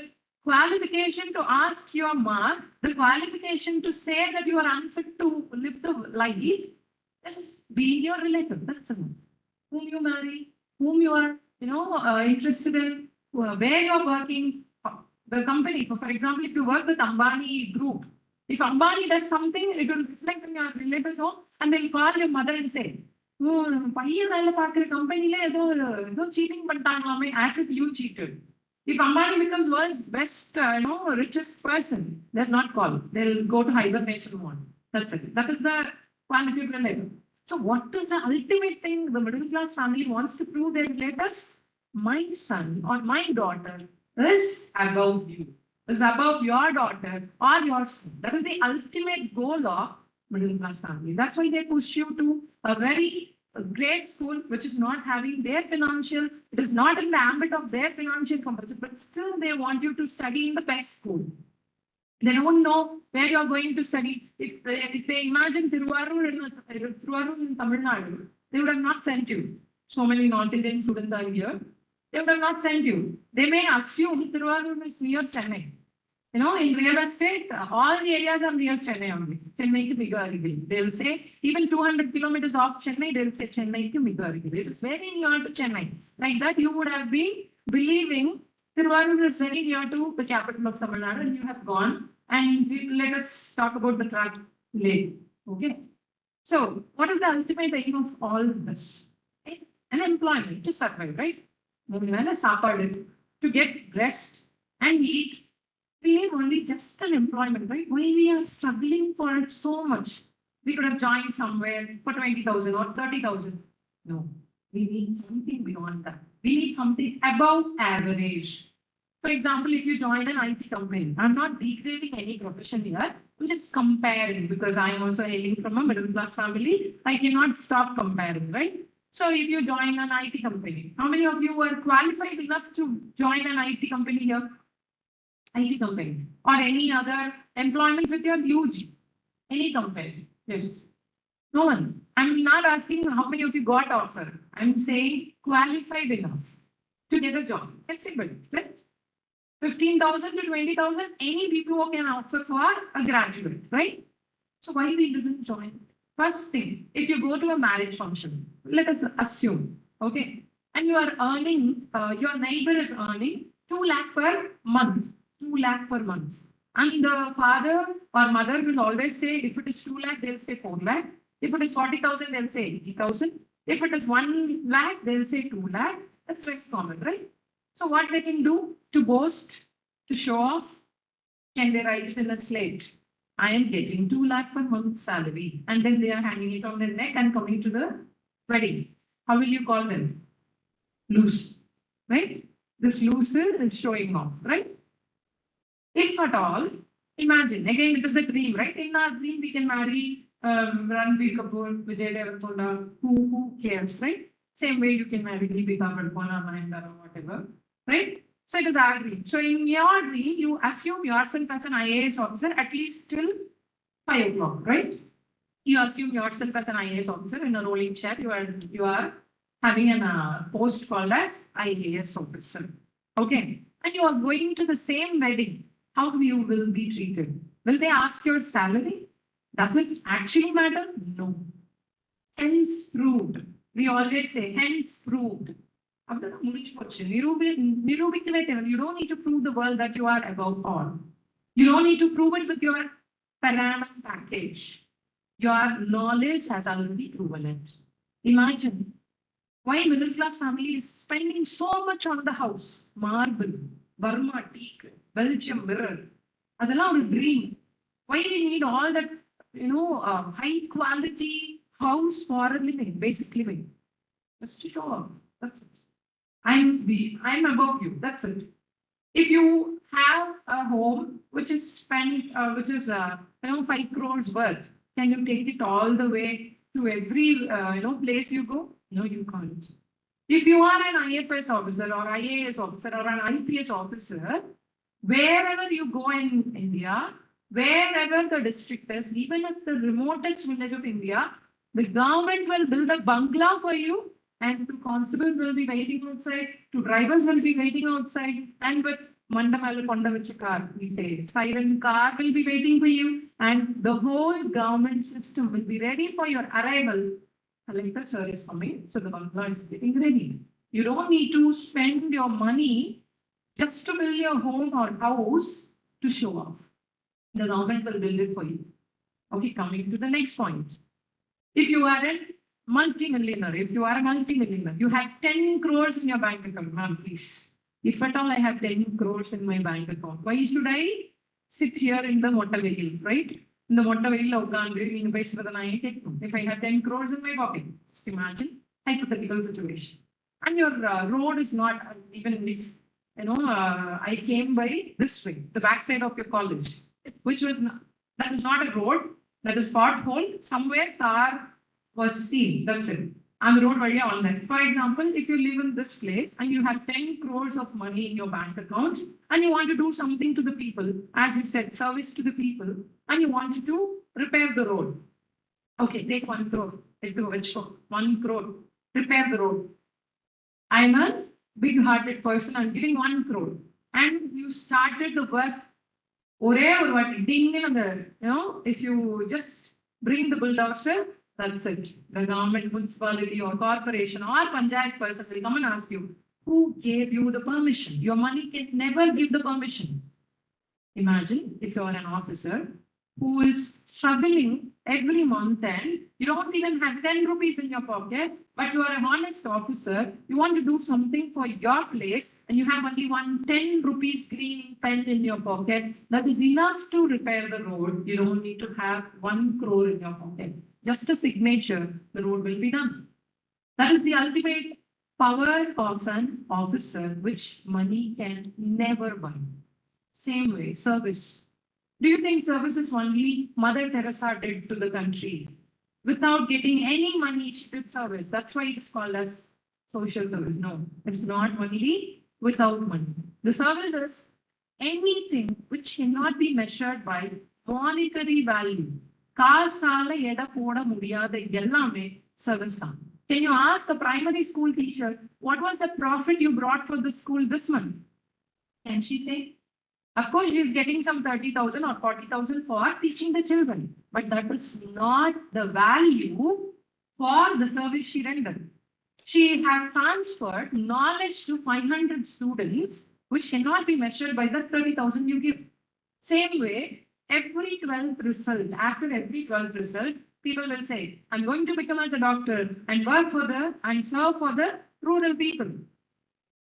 qualification to ask your mark the qualification to say that you are unfit to live the life is being your relative that's all whom you marry whom you are interested in where you are working the company, for example, if you work with Ambani group, if Ambani does something, it will reflect in your relatives home and they'll call your mother and say, பையன் வேலை பார்க்குற கம்பெனில ஏதோ cheating பண்ணிட்டாங்களாமே as if you cheated. If Ambani becomes world's best, richest person, they're not called. They'll go to hibernation mode. That's it. That is the quality of relative. So what is the ultimate thing the middle class family wants to prove their relatives? My son or my daughter is above you, is above your daughter or your son. That is the ultimate goal of middle class family. That's why they push you to a very great school which is not having their financial, it is not in the ambit of their financial capacity, but still they want you to study in the best school. They don't know where you are going to study. If they imagine Thiruvarur in Tamil Nadu, they would have not sent you. So many North Indian students are here. They would have not sent you. They may assume Thiruvarur is near Chennai. In real estate, all the areas are near Chennai only. Chennai to Migarigiri. They will say, even 200 kilometers off Chennai, they will say Chennai to Migarigiri. It is very near to Chennai. Like that, you would have been believing Thiruvarur is very near to the capital of Tamil Nadu and you have gone. And let us talk about the track later. Okay. So, what is the ultimate aim of all this? An employment to survive, right? To get rest and eat, we need only just an employment, right? Why we are struggling for it so much? We could have joined somewhere for 20,000 or 30,000. No, we need something beyond that. We need something above average. For example, if you join an IT company, I'm not degrading any profession here. I'm just comparing because I am also hailing from a middle class family. I cannot stop comparing, right? So if you join an IT company, how many of you are qualified enough to join an IT company here? IT company or any other employment with your UG? Any company? Yes. No one. I'm not asking how many of you got offer. I'm saying qualified enough to get a job. Everybody, right? 15,000 to 20,000, any BPO can offer for a graduate, right? So why we didn't join? First thing, if you go to a marriage function, let us assume, okay, and you are earning, your neighbor is earning 2 lakh per month, 2 lakh per month. And the father or mother will always say, if it is 2 lakh, they'll say 4 lakh. If it is 40,000, they'll say 80,000. If it is 1 lakh, they'll say 2 lakh. That's very common, right? So what they can do to boast, to show off, can they write it in a slate? I am getting 2 lakh per month salary. And then they are hanging it on their neck and coming to the wedding. How will you call them? Loose, right? This loose is showing off, right? If at all, imagine, again, it is a dream, right? In our dream, we can marry Ranbir Kapoor, Vijay Deverakonda, who cares, right? Same way you can marry Deepika Padukone, Mahendra, or whatever, right? So it is our dream. So in your dream, you assume yourself as an IAS officer at least till 5 o'clock, right? You assume yourself as an IAS officer in a rolling chair. You are having a post called as IAS officer, okay? And you are going to the same wedding. How you will be treated? Will they ask your salary? Does it actually matter? No. Hence proved. We always say, hence proved. You don't need to prove the world that you are above all. You don't need to prove it with your per annum package. Your knowledge has already proven it. Imagine why middle class family is spending so much on the house. Marble, Burma teak, Belgium mirror. That's a dream. Why do we need all that, high quality house for living, basic living? Just to show off. That's it. I'm above you. That's it. If you have a home which is spent, which is 5 crores worth, can you take it all the way to every place you go? No, you can't. If you are an IFS officer or IAS officer or an IPS officer, wherever you go in India, wherever the district is, even if the remotest village of India, the government will build a bungalow for you, and two constables will be waiting outside, two drivers will be waiting outside, and with Mandamalu Kondavicha car, we say, siren car will be waiting for you, and the whole government system will be ready for your arrival. Collector sir is coming, so the bungalow is getting ready. You don't need to spend your money just to build your home or house to show off. The government will build it for you. Okay, coming to the next point. If you are a multi-millionaire, you have 10 crores in your bank account, ma'am, please. If at all I have 10 crores in my bank account, why should I sit here in the motor vehicle, right? In the motor vehicle, if I have 10 crores in my pocket, just imagine hypothetical situation. And your road is not, even if, I came by this way, the backside of your college, which was not, that is not a road, that is pothole, somewhere car was seen, that's it. And the road area on that. For example, if you live in this place and you have 10 crores of money in your bank account and you want to do something to the people, as you said, service to the people, and you wanted to repair the road. Okay, take 1 crore, 1 crore, repair the road. I'm a big-hearted person, I'm giving 1 crore. And you started the work, if you just bring the bulldozer, that's it. The government, municipality or corporation or panchayat person will come and ask you, who gave you the permission? Your money can never give the permission. Imagine if you are an officer who is struggling every month and you don't even have 10 rupees in your pocket, but you are an honest officer, you want to do something for your place and you have only 10 rupees green pen in your pocket, that is enough to repair the road. You don't need to have 1 crore in your pocket. Just a signature, the road will be done. That is the ultimate power of an officer, which money can never buy. Same way, service. Do you think service is only Mother Teresa did to the country? Without getting any money, she did service. That's why it is called as social service. No, it's not only without money. The service is anything which cannot be measured by monetary value. Service. Can you ask a primary school teacher, what was the profit you brought for the school this month? Can she say? Of course, she is getting some 30,000 or 40,000 for teaching the children, but that is not the value for the service she rendered. She has transferred knowledge to 500 students, which cannot be measured by the 30,000 you give. Same way, every 12th result, after every 12th result, people will say, I'm going to become as a doctor and work for and serve for the rural people.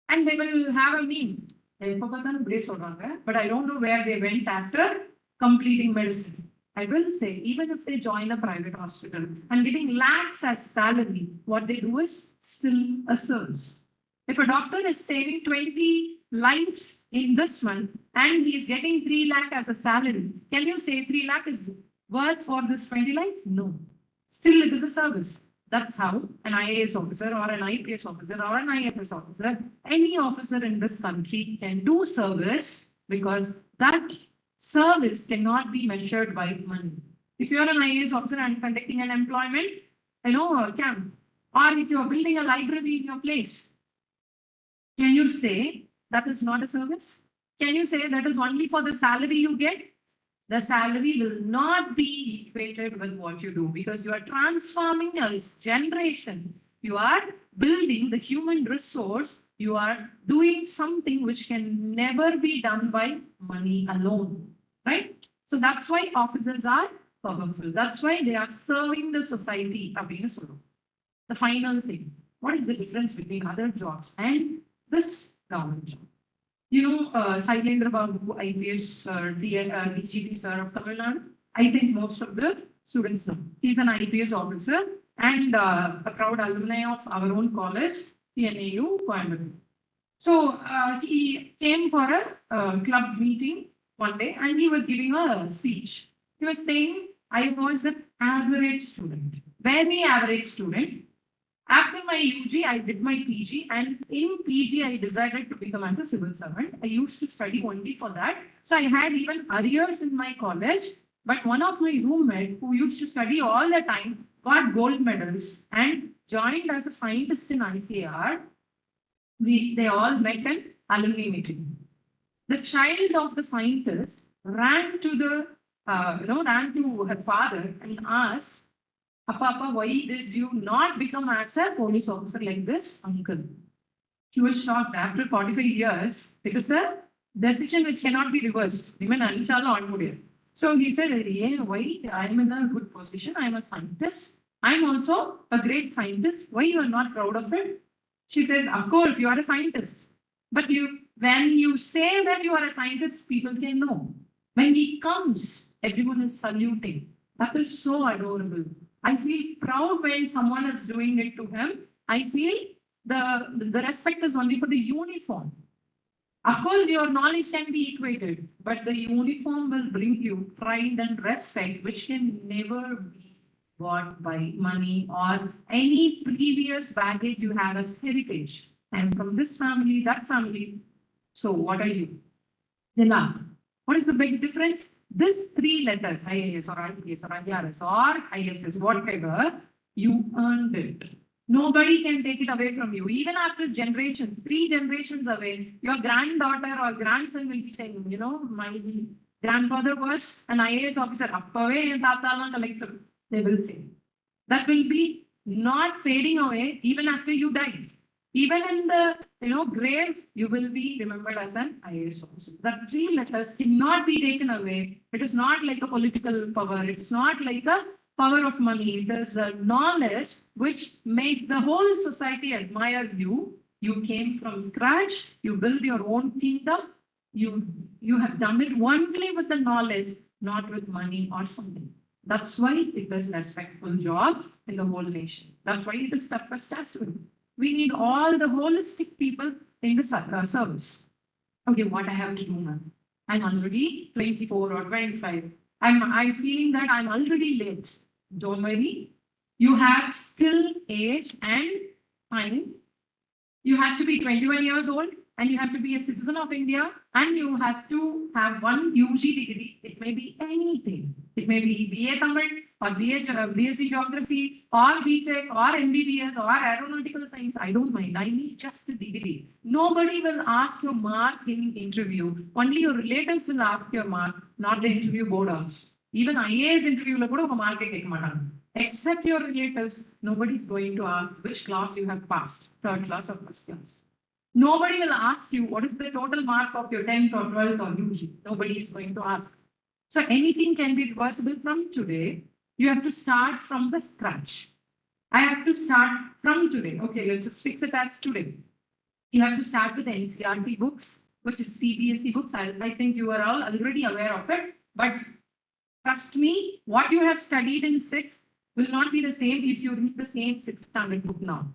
And they will have a meme. But I don't know where they went after completing medicine. I will say, even if they join a private hospital and getting lakhs as salary, what they do is still a service. If a doctor is saving 20 lives in this month and he is getting 3 lakh as a salary, can you say 3 lakh is worth for this 20 life? No. Still, it is a service. That's how an IAS officer or an IPS officer or an IFS officer, any officer in this country can do service, because that service cannot be measured by money. If you're an IAS officer and conducting an employment, camp, or if you're building a library in your place, can you say that is not a service? Can you say that is only for the salary you get? The salary will not be equated with what you do, because you are transforming a generation. You are building the human resource. You are doing something which can never be done by money alone, right? So that's why officers are powerful. That's why they are serving the society. The final thing, what is the difference between other jobs and this government job? Sailendra Babu, IPS, DGT sir of Tamil Nadu. I think most of the students know. He's an IPS officer and a proud alumni of our own college, CNAU, Coimbatore. So he came for a club meeting one day and he was giving a speech. He was saying, I was an average student, very average student. After my UG, I did my PG, and in PG, I decided to become as a civil servant. I used to study only for that. So I had even arrears in my college, but one of my roommates who used to study all the time got gold medals and joined as a scientist in ICAR. They all met an alumni meeting. The child of the scientist ran to her father and asked, Papa, why did you not become as a police officer like this, uncle? He was shocked. After 45 years, it is a decision which cannot be reversed. So he said, why? I am in a good position. I am a scientist. I am also a great scientist. Why you are not proud of it? She says, of course, you are a scientist. But when you say that you are a scientist, people can know. When he comes, everyone is saluting. That is so adorable. I feel proud when someone is doing it to him. I feel the respect is only for the uniform. Of course, your knowledge can be equated, but the uniform will bring you pride and respect, which can never be bought by money or any previous baggage you have as heritage. And from this family, that family. So what are you? Then ask, what is the big difference? This 3 letters, IAS or IPS or IRS or IFS, whatever, you earned it. Nobody can take it away from you. Even after 3 generations away, your granddaughter or grandson will be saying, my grandfather was an IAS officer. Collector. They will say. That will be not fading away even after you die. Even in the grave, you will be remembered as an IAS officer. The 3 letters cannot be taken away. It is not like a political power. It's not like a power of money. It is a knowledge which makes the whole society admire you. You came from scratch. You build your own kingdom. You have done it only with the knowledge, not with money or something. That's why it is a respectful job in the whole nation. That's why it is toughest as well. We need all the holistic people in the service. Okay, what I have to do now? I'm already 24 or 25. I'm feeling that I'm already late. Don't worry. You have still age and time. You have to be 21 years old and you have to be a citizen of India and you have to have one UG degree. It may be anything. It may be BA Tamil or BSc Geography or BTech or MBBS or Aeronautical Science, I don't mind. I need just a degree. Nobody will ask your mark in interview. Only your relatives will ask your mark, not the interview board also. Even IAS interview la kuda unga mark kekka maatanga. Except your relatives, nobody is going to ask which class you have passed, third class or first class. Nobody will ask you what is the total mark of your 10th or 12th or UG. Nobody is going to ask. So anything can be reversible from today. You have to start from the scratch. I have to start from today. Okay, let's just fix it as today. You have to start with NCERT books, which is CBSE books. I think you are all already aware of it. But trust me, what you have studied in 6th will not be the same if you read the same 6th standard book now.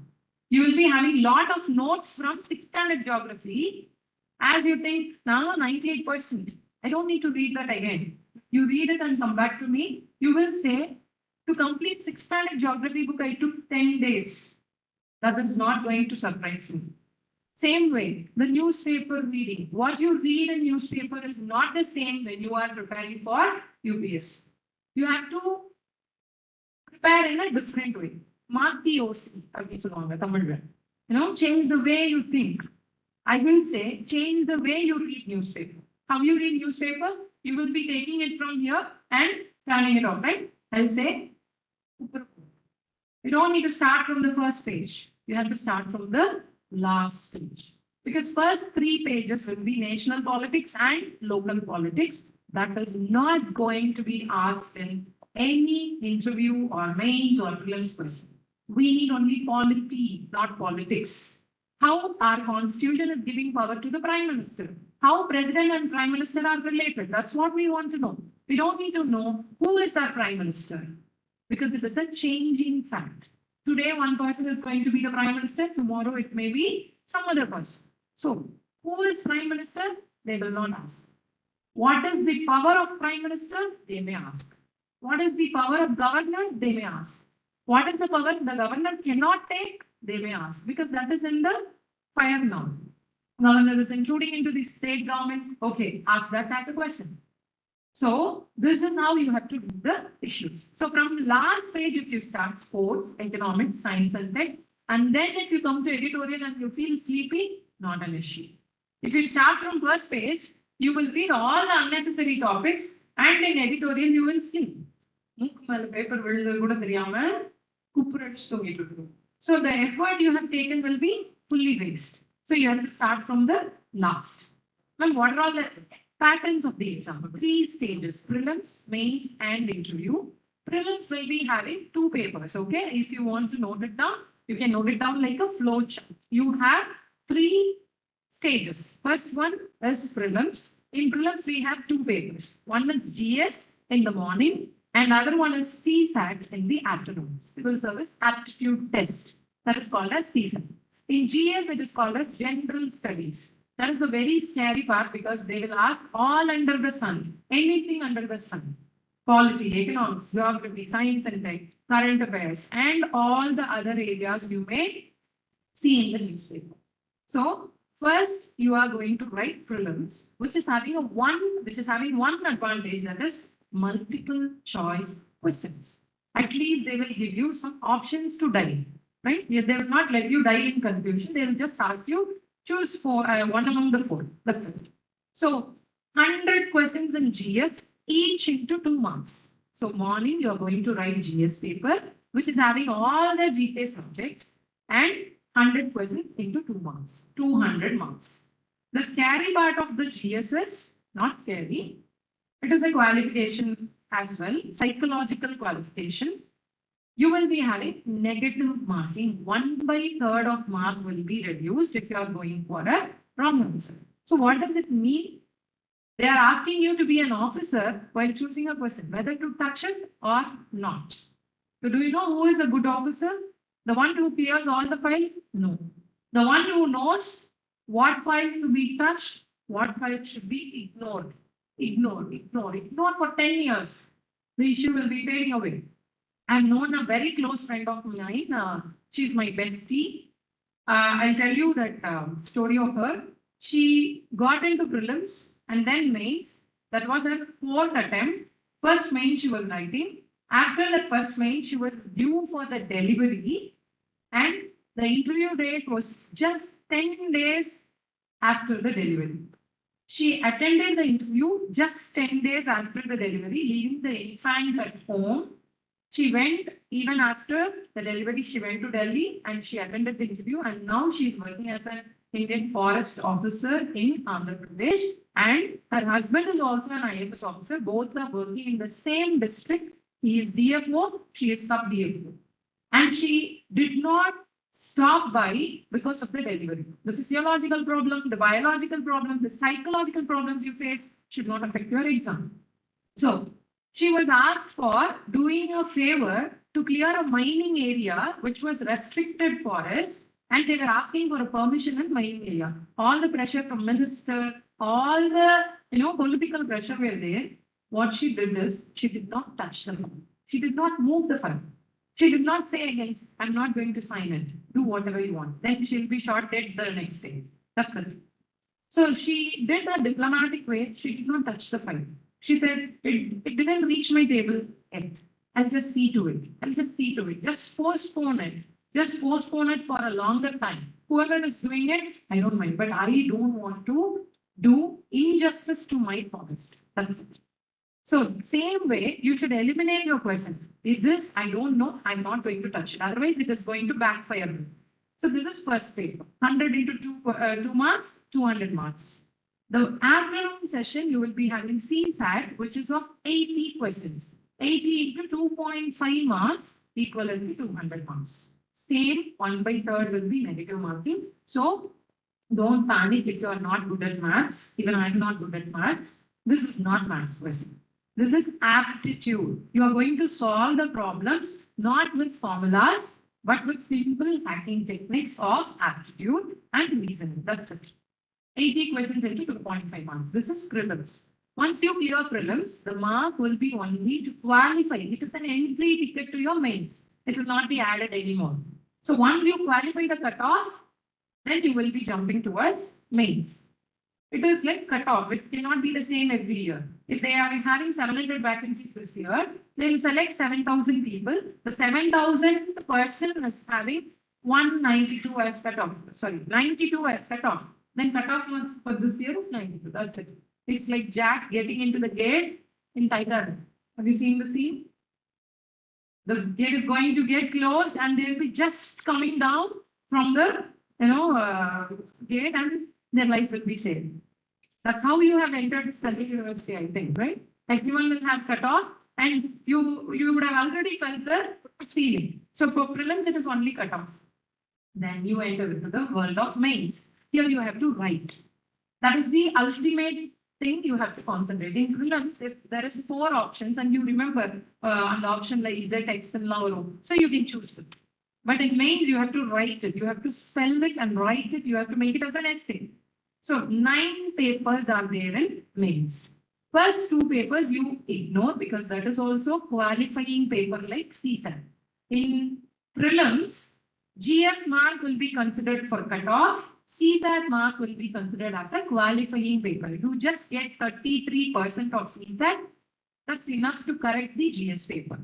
You will be having lot of notes from 6th standard geography as you think, now 98%. I don't need to read that again. You read it and come back to me. You will say, to complete 6th standard geography book, I took 10 days. That is not going to surprise you. Same way, the newspaper reading. What you read in newspaper is not the same when you are preparing for UPS. You have to prepare in a different way. Mark the OC, change the way you think. I will say, change the way you read newspaper. How you read newspaper? You will be taking it from here and turning it off, right? I'll say, you don't need to start from the first page. You have to start from the last page. Because first 3 pages will be national politics and local politics. That is not going to be asked in any interview or mains or prelims question. We need only polity, not politics. How our constitution is giving power to the prime minister. How president and prime minister are related. That's what we want to know. We don't need to know who is our prime minister, because it is a changing fact. Today, one person is going to be the prime minister. Tomorrow, it may be some other person. So, who is prime minister? They will not ask. What is the power of prime minister? They may ask. What is the power of governor? They may ask. What is the power the governor cannot take? They may ask, because that is in the fire now. Governor is including into the state government. Okay, ask that as a question. So this is how you have to do the issues. So from last page, if you start sports, economics, science and tech, and then if you come to editorial and you feel sleepy, not an issue. If you start from first page, you will read all the unnecessary topics, and in editorial you will sleep. So the effort you have taken will be fully waste. So you have to start from the last. Now, what are all the patterns of the exam? 3 stages: prelims, mains, and interview. Prelims will be having 2 papers. Okay, if you want to note it down, you can note it down like a flow chart. You have 3 stages. First one is prelims. In prelims, we have 2 papers. One is GS in the morning, and other one is CSAT in the afternoon. Civil Service Aptitude Test. That is called as CSAT. In GS, it is called as General Studies. That is the very scary part, because they will ask all under the sun, anything under the sun. Polity, economics, geography, science and tech, current affairs, and all the other areas you may see in the newspaper. So first you are going to write prelims, which is having one advantage, that is multiple choice questions. At least they will give you some options to dive. Right? They will not let you die in confusion. They will just ask you, choose one among the 4. That's it. So 100 questions in GS, each into 2 marks. So morning you are going to write GS paper, which is having all the GK subjects, and 100 questions into 2 marks, 200 marks. The scary part of the GS is not scary. It is a qualification as well, psychological qualification. You will be having negative marking. 1/3 of mark will be reduced if you are going for a wrong answer. So what does it mean? They are asking you to be an officer while choosing a question, whether to touch it or not. So do you know who is a good officer? The one who clears all the file? No. The one who knows what file to be touched, what file should be ignored. Ignore for 10 years. The issue will be fading away. I've known a very close friend of mine. She's my bestie. I'll tell you that story of her. She got into prelims and then mains. That was her 4th attempt. First main she was writing. After the first mail, she was due for the delivery, and the interview date was just 10 days after the delivery. She attended the interview just 10 days after the delivery, leaving the infant at home. She went, even after the delivery, she went to Delhi and she attended the interview, and now she is working as an Indian forest officer in Andhra Pradesh. And her husband is also an IFS officer. Both are working in the same district. He is DFO, she is sub DFO. And she did not stop by because of the delivery. The physiological problem, the biological problem, the psychological problems you face should not affect your exam. So she was asked for doing a favor to clear a mining area which was restricted forest, and they were asking for a permission in mining area. All the pressure from minister, all the political pressure were there. What she did is she did not touch the file. She did not move the file. She did not say against, I'm not going to sign it. Do whatever you want. Then she'll be shot dead the next day. That's it. So she did a diplomatic way. She did not touch the file. She said, it didn't reach my table yet. I'll just see to it. I'll just see to it. Just postpone it. Just postpone it for a longer time. Whoever is doing it, I don't mind. But I don't want to do injustice to my forest. That's it. So same way, you should eliminate your question. If this, I don't know, I'm not going to touch it. Otherwise, it is going to backfire me. So this is first paper. 100 into 2 marks, 200 marks. The afternoon session, you will be having CSAT, which is of 80 questions. 80 into 2.5 marks equivalent to 200 marks. Same 1/3 will be negative marking. So don't panic if you are not good at maths. Even I am not good at maths. This is not maths question. This is aptitude. You are going to solve the problems not with formulas, but with simple hacking techniques of aptitude and reasoning. That's it. 80 questions into 2.5 marks. This is prelims. Once you clear prelims, the mark will be only to qualify. It is an entry ticket to your mains. It will not be added anymore. So once you qualify the cutoff, then you will be jumping towards mains. It is like cutoff. It cannot be the same every year. If they are having 700 vacancies this year, they will select 7,000 people. The 7,000 person is having 192 as cutoff. Sorry, 92 as cutoff. Then cutoff for this year is 92. That's it. It's like Jack getting into the gate in Titanic. Have you seen the scene? The gate is going to get closed and they will be just coming down from the gate, and their life will be saved. That's how you have entered Central University, I think, right? Everyone will have cut off, and you would have already felt the ceiling. So for prelims, it is only cut off. Then you enter into the world of mains. Here you have to write. That is the ultimate thing you have to concentrate. In prelims, if there is 4 options and you remember on the option like Z, X, and Lauro, so you can choose it. But in mains, you have to write it. You have to spell it and write it. You have to make it as an essay. So 9 papers are there in mains. First 2 papers you ignore because that is also qualifying paper like CSAT. In prelims, GS mark will be considered for cutoff. CSAT mark will be considered as a qualifying paper. You just get 33% of CSAT. That's enough to correct the GS paper.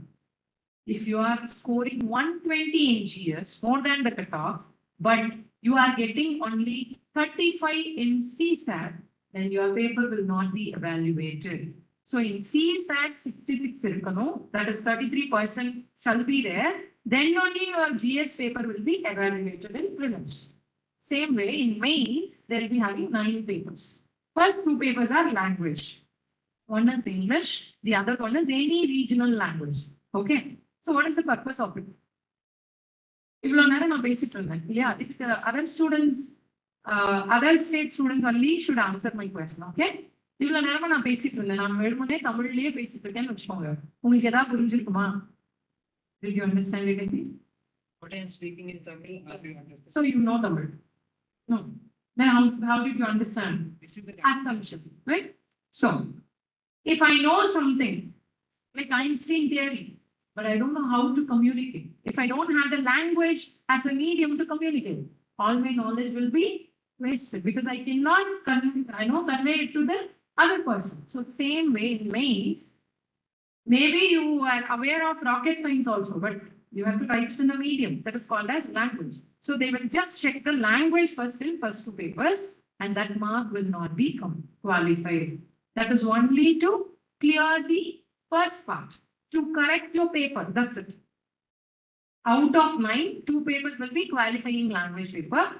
If you are scoring 120 in GS, more than the cutoff, but you are getting only 35 in CSAT, then your paper will not be evaluated. So in CSAT 66 irukano, that is 33% shall be there, then only your GS paper will be evaluated in prelims. Same way in mains, they will be having 9 papers. First 2 papers are language. One is English, the other one is any regional language. Okay. So what is the purpose of it? இவ்வளோ நேரம் நான் பேசிட்டு இருந்தேன் இல்லையா? இதுக்கு other students, other state students only should answer my question, okay? இவ்வளோ நேரமா நான் பேசிட்டு இருந்தேன். நான் வெறுமனே தமிழ்லயே பேசிட்டு இருக்கேன்னு வச்சுக்கோங்க. உங்களுக்கு ஏதாவது புரிஞ்சிருக்குமா? Did you understand anything? What I am speaking in Tamil, have you understood? So you know Tamil? No. Then how did you understand? This is the Assumption, right? So if I know something, like Einstein theory, but I don't know how to communicate. If I don't have the language as a medium to communicate, all my knowledge will be wasted because I cannot convey it to the other person. So same way in mains, Maybe you are aware of rocket science also, but you have to write it in a medium that is called as language. So they will just check the language first in first two papers, and that mark will not be qualified. That is only to clear the first part, to correct your paper. That's it. Out of 9, 2 papers will be qualifying language paper.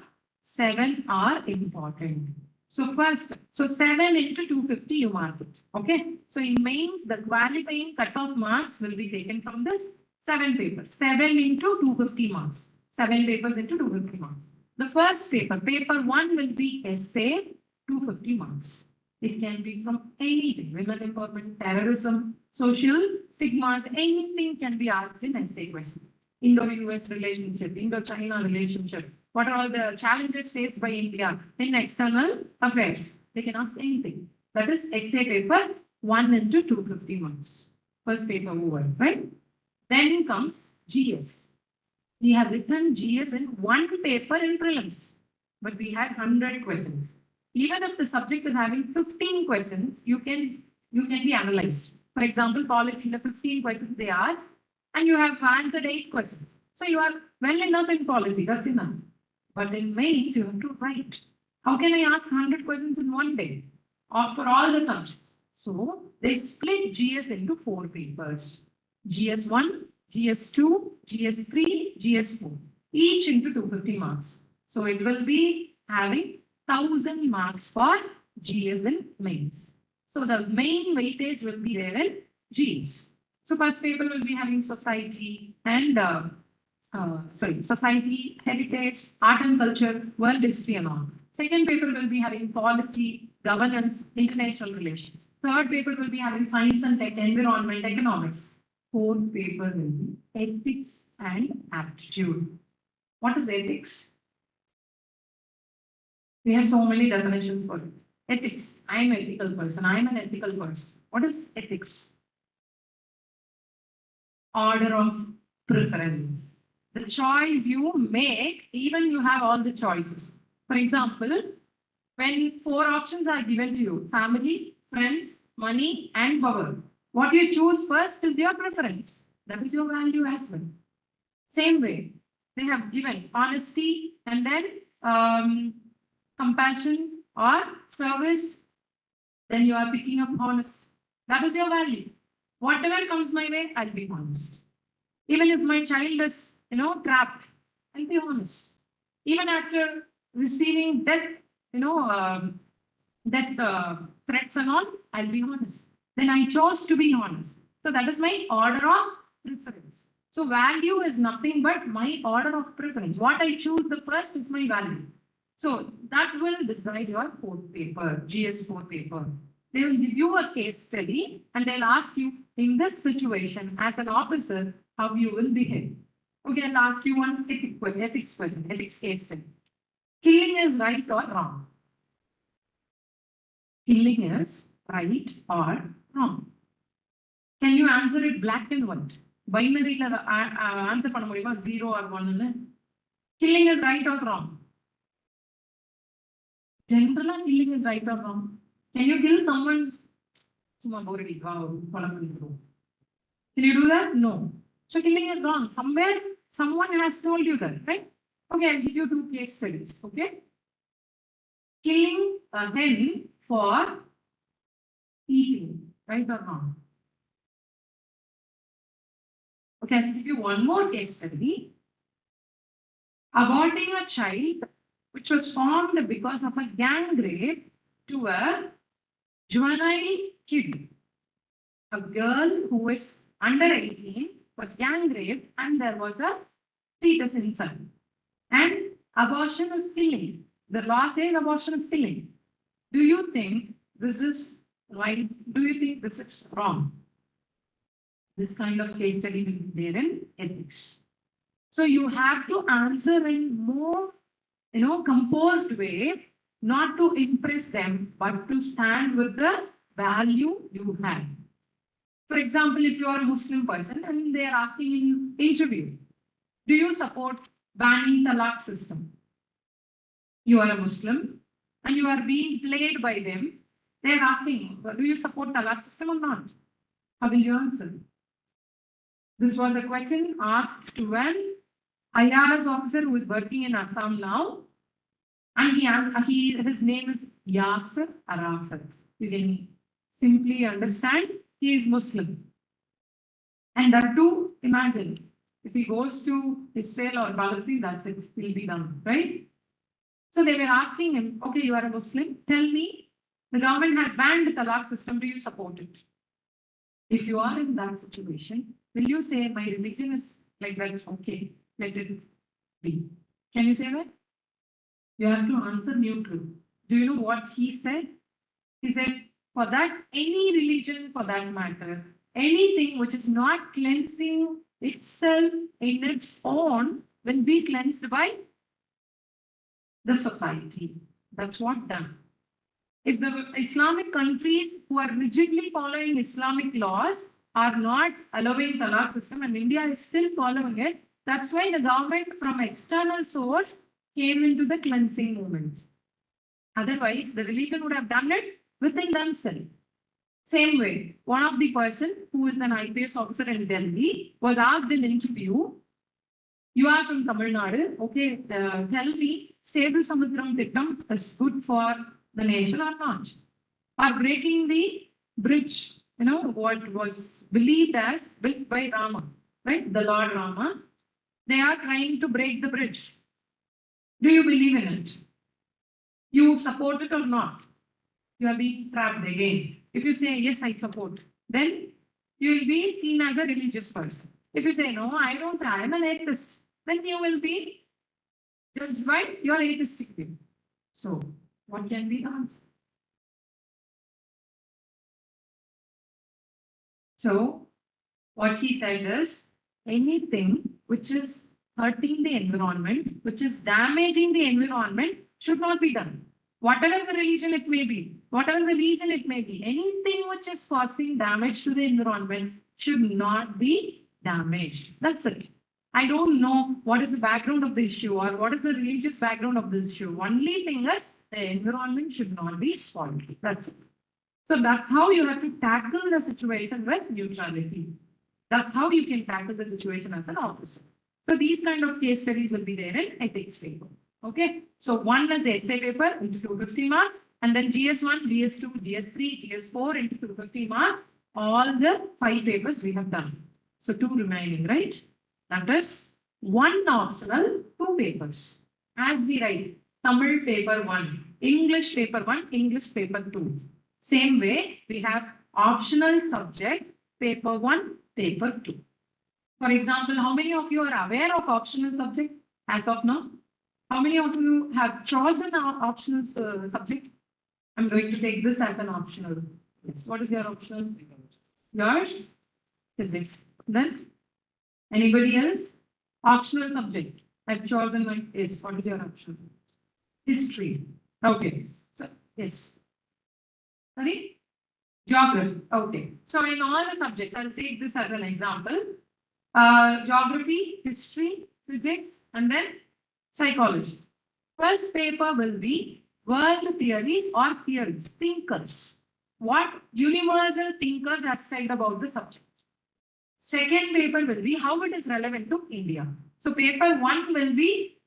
7 are important. So first, so 7 into 250 you mark it. Okay. So it means the qualifying cutoff marks will be taken from this 7 papers. 7 into 250 marks. 7 papers into 250 marks. The first paper, paper 1 will be essay, 250 marks. It can be from anything, women empowerment, terrorism, social stigmas, anything can be asked in essay question. Indo-US relationship, Indo-China relationship. What are all the challenges faced by India in external affairs? They can ask anything. That is essay paper 1 into 250 marks. First paper over, right? Then comes GS. We have written GS in 1 paper in prelims, but we had 100 questions. Even if the subject is having 15 questions, you can be analyzed. For example, polity, the 15 questions they ask, and you have answered 8 questions. So you are well enough in polity, that's enough. But in mains, you have to write. How can I ask 100 questions in one day or for all the subjects? So they split GS into 4 papers. GS1, GS2, GS3, GS4, each into 250 marks. So it will be having 1000 marks for GS in mains. So the main weightage will be there in GS. So first paper will be having society and society, heritage, art and culture, world history and all. Second paper will be having polity, governance, international relations. Third paper will be having science and tech, environment, economics. Fourth paper will be ethics and aptitude. What is ethics? We have so many definitions for it. Ethics. I am an ethical person. I am an ethical person. What is ethics? Order of preference. The choice you make, even you have all the choices. For example, when 4 options are given to you, family, friends, money, and power, what you choose first is your preference. That is your value as well. Same way, they have given honesty and then compassion or service. Then you are picking up honest. That is your value. Whatever comes my way, I'll be honest. Even if my child is, trapped, I'll be honest. Even after receiving death, threats and all, I'll be honest. Then I chose to be honest. So that is my order of preference. So value is nothing but my order of preference. What I choose the first is my value. So that will decide your 4th paper, GS 4th paper. They will give you a case study and they'll ask you in this situation as an officer, how you will behave. Okay, I'll ask you one ethics question, ethics case study. Killing is right or wrong? Killing is right or wrong? Can you answer it black and white? Binary answer பண்ண முடியுமா 0 or 1 Killing is right or wrong? Generally, killing is right or wrong? Can you kill someone's Can you do that? No. So killing is wrong. Somewhere, someone has told you that, right? Okay, I'll give you 2 case studies. Okay. Killing a hen for eating, right or wrong? Okay, I'll give you one more case study. Aborting a child which was formed because of a gang rape to a juvenile kid. A girl who is under 18 was gang raped and there was a fetus inside. And abortion is killing. The law says abortion is killing. Do you think this is right? Do you think this is wrong? This kind of case study will be there in ethics. So you have to answer in more, composed way, not to impress them, but to stand with the value you have. For example, if you are a Muslim person and they are asking in interview, do you support banning talaq system? You are a Muslim and you are being played by them. They are asking, do you support talaq system or not? How will you answer? This was a question asked to an IRS officer who is working in Assam now, and his name is Yasser Arafat. You can simply understand he is Muslim. And that too, imagine, if he goes to Israel or Palestine, that's it, will be done, right? So they were asking him, okay, you are a Muslim, tell me, the government has banned the talaq system, do you support it? If you are in that situation, will you say my religion is like that? Okay, let it be. Can you say that? You have to answer neutral. Do you know what he said? He said, for that, any religion for that matter, anything which is not cleansing itself in its own will be cleansed by the society. That's what done. If the Islamic countries who are rigidly following Islamic laws are not allowing talaq system and India is still following it, that's why the government from external source came into the cleansing movement. Otherwise, the religion would have done it within themselves. Same way, one of the person who is an IPS officer in Delhi was asked in interview, you are from Tamil Nadu, okay, tell me, Sedu Samudram Tikam is good for the nation or not? Or breaking the bridge, what was believed as built by Rama, right? The Lord Rama. They are trying to break the bridge. Do you believe in it? You support it or not? You are being trapped again. If you say, yes, I support, then you will be seen as a religious person. If you say, no, I don't, I am an atheist, then you will be judged by your atheistic view. So, what can be the answer? So, what he said is, anything which is hurting the environment, which is damaging the environment, should not be done. Whatever the religion it may be, whatever the reason it may be, anything which is causing damage to the environment should not be damaged. That's it. I don't know what is the background of the issue or what is the religious background of this issue. Only thing is the environment should not be spoiled. That's it. So that's how you have to tackle the situation with neutrality. That's how you can tackle the situation as an officer. So these kind of case studies will be there in ethics paper. Okay. So one is essay paper into 250 marks, and then GS1, GS2, GS3, GS4 into 250 marks. All the 5 papers we have done. So 2 remaining, right? That is 1 optional, 2 papers. As we write, Tamil paper 1, English paper 1, English paper 2. Same way, we have optional subject, paper 1, paper 2. For example, how many of you are aware of optional subject as of now? How many of you have chosen an optional subject? I'm going to take this as an optional. Yes. What is your optional? Yours? Physics. Then? Anybody else? Optional subject. I've chosen my yes. What is your option? History. Okay. So, yes. Sorry? Geography. Okay. So in all the subjects, I'll take this as an example. Geography, history, physics, and then psychology. First paper will be world theories or theories, thinkers. What universal thinkers have said about the subject. Second paper will be how it is relevant to India. So paper 1 will be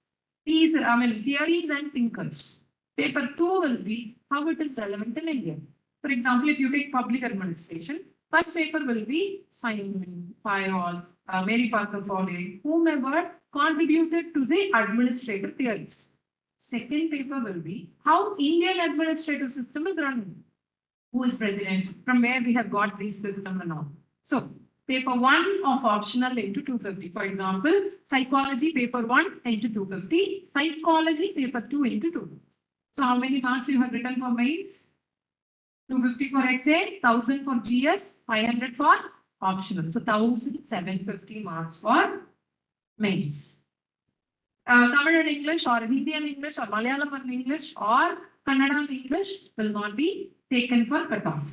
theories and thinkers. Paper 2 will be how it is relevant in India. For example, if you take public administration, first paper will be Simon, Fayol, Mary Parker Foley, whomever contributed to the administrative theories. Second paper will be how Indian administrative system is running. Who is president, from where we have got this system and all. So, paper 1 of optional into 250. For example, psychology paper 1 into 250, psychology paper 2 into 2. So, how many marks you have written for mains? 250 for essay, 1000 for GS, 500 for optional. So 1750 marks for mains. Tamil and English or Hindi and English or Malayalam and English or Kannada and English will not be taken for cutoff.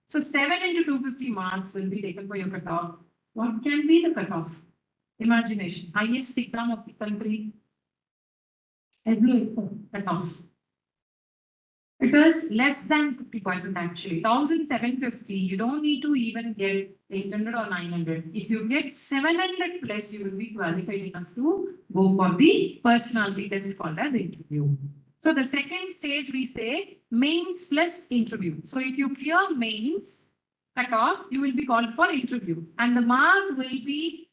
So 7 into 250 marks will be taken for your cutoff. What can be the cutoff? Imagination. Highest exam of the country. Cutoff. It is less than 50% actually. 1,750, you don't need to even get 800 or 900. If you get 700 plus, you will be qualified enough to go for the personality test called as interview. So the second stage we say mains plus interview. So if you clear mains cut off, you will be called for interview and the mark will be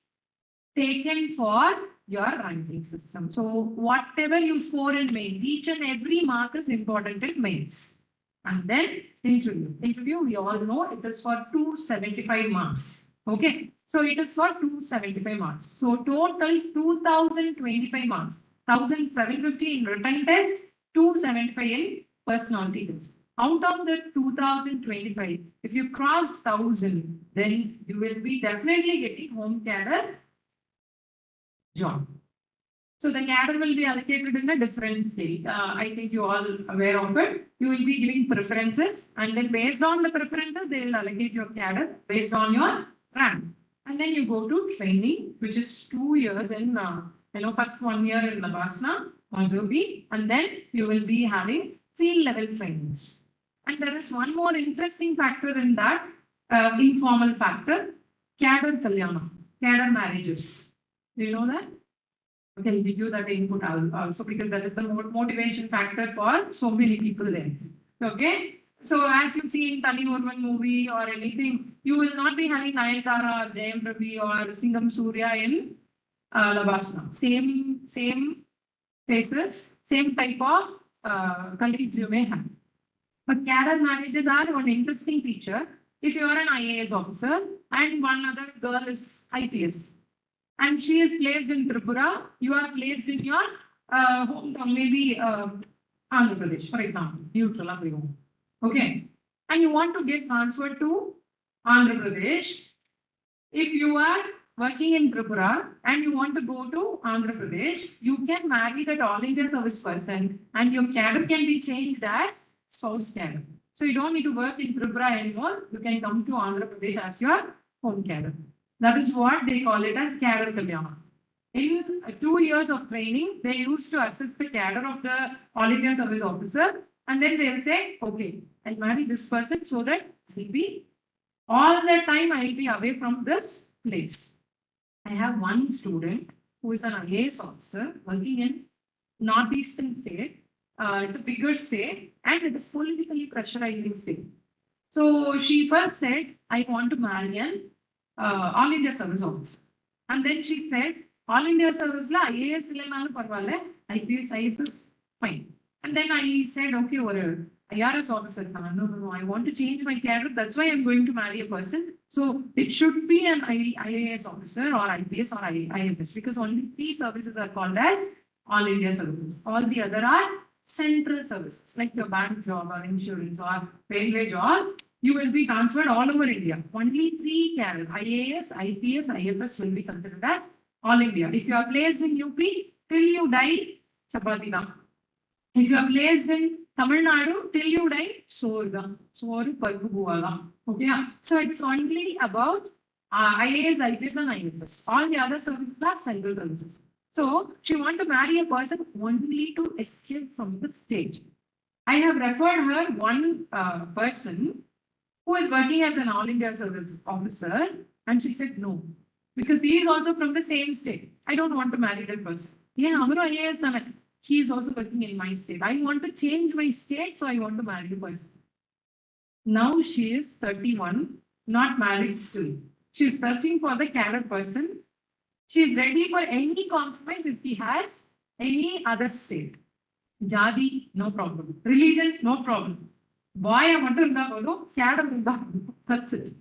taken for your ranking system. So whatever you score in mains, each and every mark is important in mains. And then interview. Interview, we all know it is for 275 marks. Okay. So it is for 275 marks. So total 2025 marks. 1,750 in written test, 275 in personality test. Out of the 2025, if you cross 1,000, then you will be definitely getting home cadre job. So the cadre will be allocated in a different scale. I think you all aware of it. You will be giving preferences and then based on the preferences, they will allocate your cadre based on your rank. And then you go to training, which is 2 years in, first 1 year in Labasna, Mazobi, and then you will be having field level trainings. And there is one more interesting factor in that, informal factor, cadre kalyana, cadre marriages. Do you know that? Okay, I'll give you that input also because that is the motivation factor for so many people there. Okay, so as you see in Tani Urban movie or anything, you will not be having Nayanthara or Jayam Ravi or Singham Surya in Labasna. Same faces, same type of colleagues you may have. But cadre marriages are one interesting feature. If you are an IAS officer and one other girl is IPS, and she is placed in Tripura, you are placed in your hometown, maybe Andhra Pradesh, for example, neutral. Okay. And you want to get transferred to Andhra Pradesh. If you are working in Tripura and you want to go to Andhra Pradesh, you can marry that All India service person and your cadre can be changed as spouse cadre. So you don't need to work in Tripura anymore. You can come to Andhra Pradesh as your home cadre. That is what they call it as cadre kalyana. In 2 years of training, they used to assess the cadre of the All India Service Officer and then they will say, okay, I'll marry this person so that I'll be, all the time I'll be away from this place. I have one student who is an IAS officer working in northeastern state. It's a bigger state and it is politically pressurizing state. So she first said, I want to marry an All India Service Officer. And then she said, All India Service la IAS illanaalum paravailla, IPS fine. And then I said, okay, or IRS officer. No, I want to change my cadre. That's why I'm going to marry a person. So it should be an IAS officer or IPS or IFS because only 3 services are called as All India Services. All the other are central services like your bank job or insurance or railway job. You will be transferred all over India. Only 3 cadre, IAS, IPS, IFS will be considered as All India. If you are placed in UP, till you die, chapati da. If you are placed in Tamil Nadu, till you die, soru parpu buvala. Okay, so it's only about IAS, IPS and IFS. All the other services are central services. So she wants to marry a person only to escape from the stage. I have referred her one person who is working as an All India Service Officer and she said no. Because he is also from the same state. I don't want to marry that person. Yeah, he is also working in my state. I want to change my state, so I want to marry the person. Now she is 31, not married still. She is searching for the cadre person. She is ready for any compromise if he has any other state. Jadi, no problem. Religion, no problem. Boy, that's it.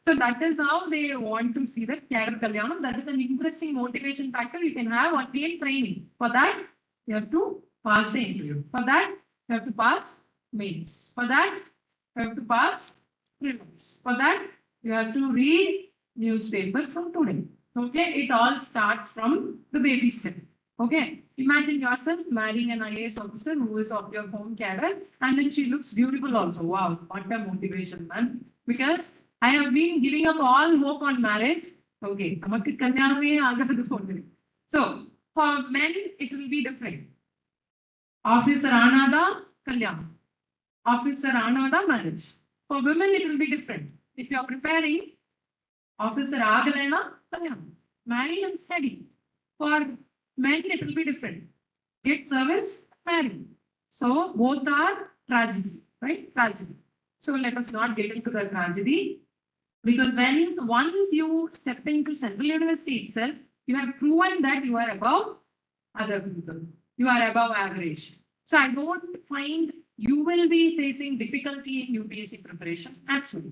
So that is how they want to see the cadre kalyanam. That is an interesting motivation factor you can have on in training. For that, you have to pass the interview. For that, you have to pass mains. For that, you have to pass prelims. For that, you have to read newspaper from today. Okay, it all starts from the baby step. Okay, imagine yourself marrying an IAS officer who is of your home cadre and then she looks beautiful also. Wow, what a motivation, man. Because I have been giving up all hope on marriage. Okay, so for men, it will be different. Officer Anada, Kalyan. officer anada marriage. For women, it will be different. If you are preparing, officer agalena, marry and study. For men, it will be different. Get service, marry. So both are tragedy, right? Tragedy. So let us not get into the tragedy. Because when once you step into Central University itself, you have proven that you are above other people. You are above average. So I don't find you will be facing difficulty in UPSC preparation as well.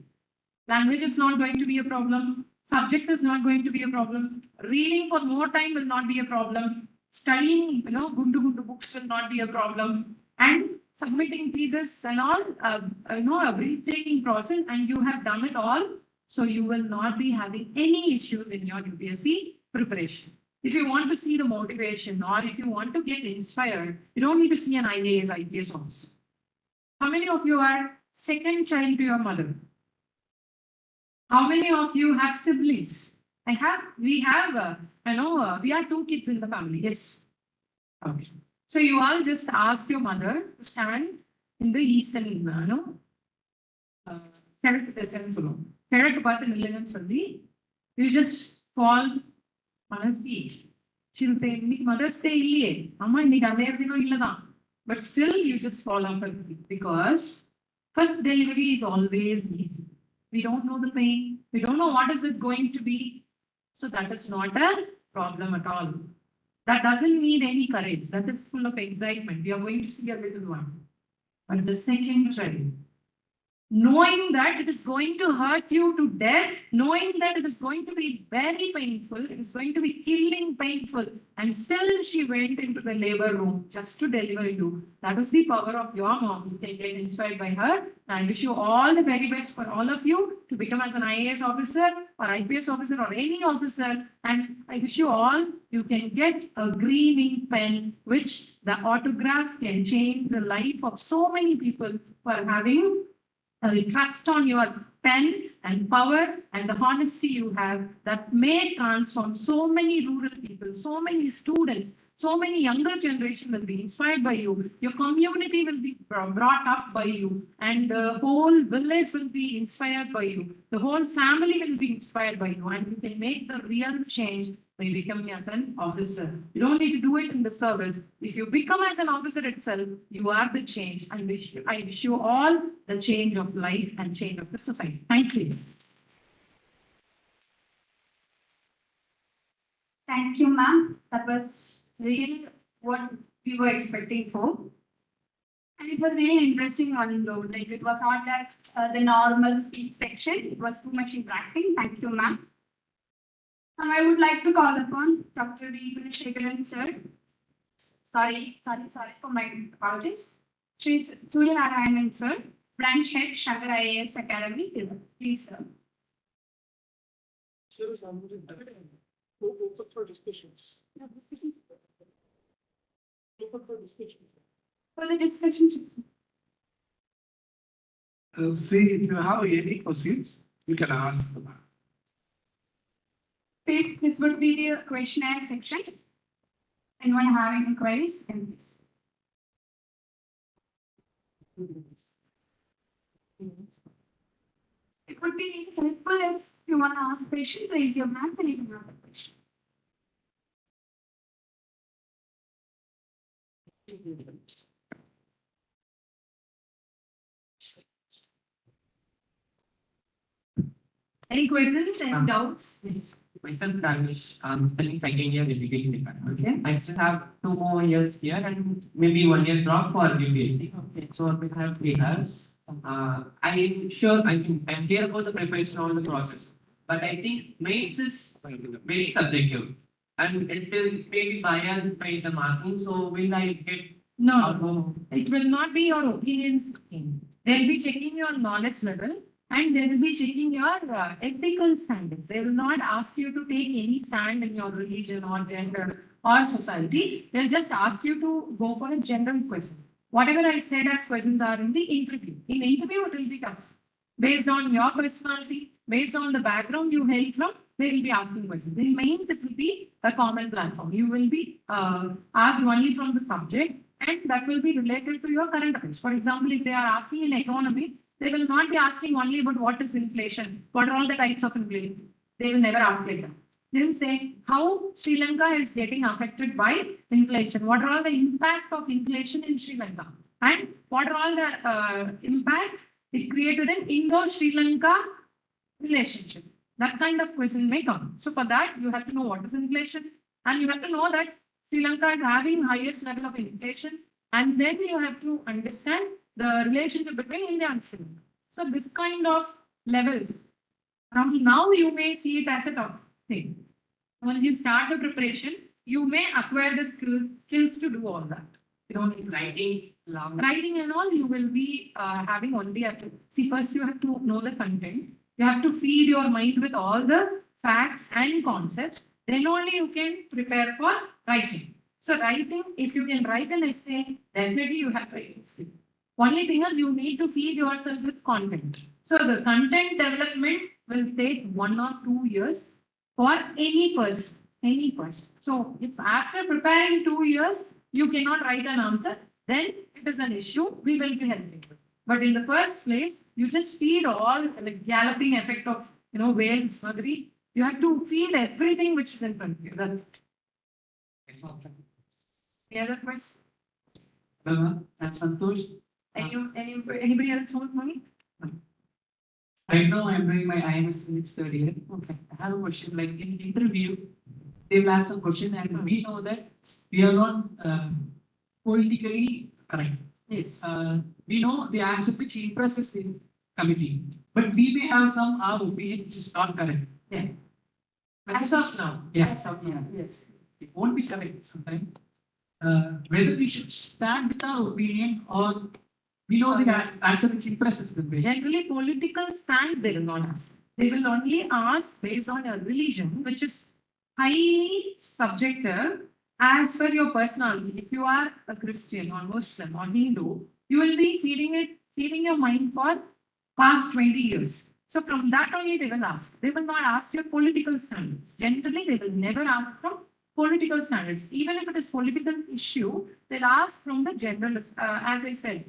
Language is not going to be a problem. Subject is not going to be a problem. Reading for more time will not be a problem. Studying, gundu books will not be a problem. And submitting thesis and all, a breathtaking process, and you have done it all. So you will not be having any issues in your UPSC preparation. If you want to see the motivation or if you want to get inspired, you don't need to see an IAS, IPS officer. How many of you are second child to your mother? How many of you have siblings? We are 2 kids in the family. Yes. Okay. So you all just ask your mother to stand in the eastern, you just fall on her feet. She'll say, Mother's Day, but still you just fall on her feet because first delivery is always easy. We don't know the pain. We don't know what is it going to be. So that is not a problem at all. That doesn't need any courage. That is full of excitement. We are going to see a little one. But the second child, knowing that it is going to hurt you to death, knowing that it is going to be very painful, it is going to be killing painful, and still she went into the labor room just to deliver you. That is the power of your mom. You can get inspired by her. I wish you all the very best for all of you to become as an IAS officer or IPS officer or any officer. And I wish you all, you can get a green ink pen, which the autograph can change the life of so many people for having trust on your pen and power and the honesty you have that may transform so many rural people, so many students, so many younger generation will be inspired by you. Your community will be brought up by you, and the whole village will be inspired by you. The whole family will be inspired by you, and you can make the real change by becoming as an officer. You don't need to do it in the service. If you become as an officer itself, you are the change. And I wish you all the change of life and change of the society. Thank you. Thank you, ma'am. That was really what we were expecting for. And it was really interesting one though. Like it was not like the normal speech section. It was too much interacting. Thank you, ma'am. And I would like to call upon Dr. D. Gunashekaran, sir. Sorry for my apologies. Shri Surya Narayanan, sir. Branch Head, Shankar IAS Academy. Please, sir. Sir, open for discussions. No, discussions. Open for discussions. For the discussion. See, if you have any questions, you can ask them. This would be the questionnaire section. Anyone having inquiries? Can please. It would be helpful if you want to ask questions, raise your hands and you can ask a question. Any questions? Any doubts? Yes. Myself, Danish, studying second year education department. Okay. I still have 2 more years here and maybe 1 year drop for UPSC. Okay. So I have 3 years. I'm sure I'm clear about the preparation on the process. But I think maths is very subjective. And it will maybe biased by the marking. So will I get No, it will not be your opinions. They'll be checking your knowledge level. And they will be checking your ethical standards. They will not ask you to take any stand in your religion or gender or society. They'll just ask you to go for a general question. Whatever I said as questions are in the interview. In interview, it will be tough. Based on your personality, based on the background you hail from, they will be asking questions. In mains, it will be a common platform. You will be asked only from the subject and that will be related to your current affairs. For example, if they are asking in economy, they will not be asking only about what is inflation, what are all the types of inflation. They will never ask like that. They will say how Sri Lanka is getting affected by inflation. What are all the impact of inflation in Sri Lanka? And what are all the impact it created in Indo-Sri Lanka relationship? That kind of question may come. So for that, you have to know what is inflation, and you have to know that Sri Lanka is having highest level of inflation, and then you have to understand the relationship between India and Sri Lanka. So this kind of levels, now you may see it as a tough thing. Once you start the preparation, you may acquire the skills to do all that. You don't need writing and all, you will be having only after. See, first you have to know the content. You have to feed your mind with all the facts and concepts. Then only you can prepare for writing. So writing, if you can write an essay, definitely you have writing skill. Only thing is you need to feed yourself with content. So the content development will take 1 or 2 years for any person, any person. So if after preparing 2 years, you cannot write an answer, then it is an issue, we will be helping you. But in the first place, you just feed all the galloping effect of, whale smuggery. You have to feed everything which is in front of you. That's it. Any other questions? I'm Santosh. Anybody else want money? Right now, I'm doing my IMS Physics third year. Okay. I have a question. Like in interview, they will ask a question, and we know that we are not politically correct. Yes. We know the answer which impresses the committee, but we may have some our opinion which is not correct. Yeah. As of now. Yeah. As of now. Yes. It won't be correct sometimes. Whether we should stand with our opinion or we know the answer which impresses the brain. Generally, political stance they will not ask. They will only ask based on your religion, which is highly subjective as per your personality. If you are a Christian or Muslim or Hindu, you will be feeding your mind for past 20 years. So from that only they will ask. They will not ask your political standards. Generally, they will never ask from political standards. Even if it is political issue, they'll ask from the generalist, as I said,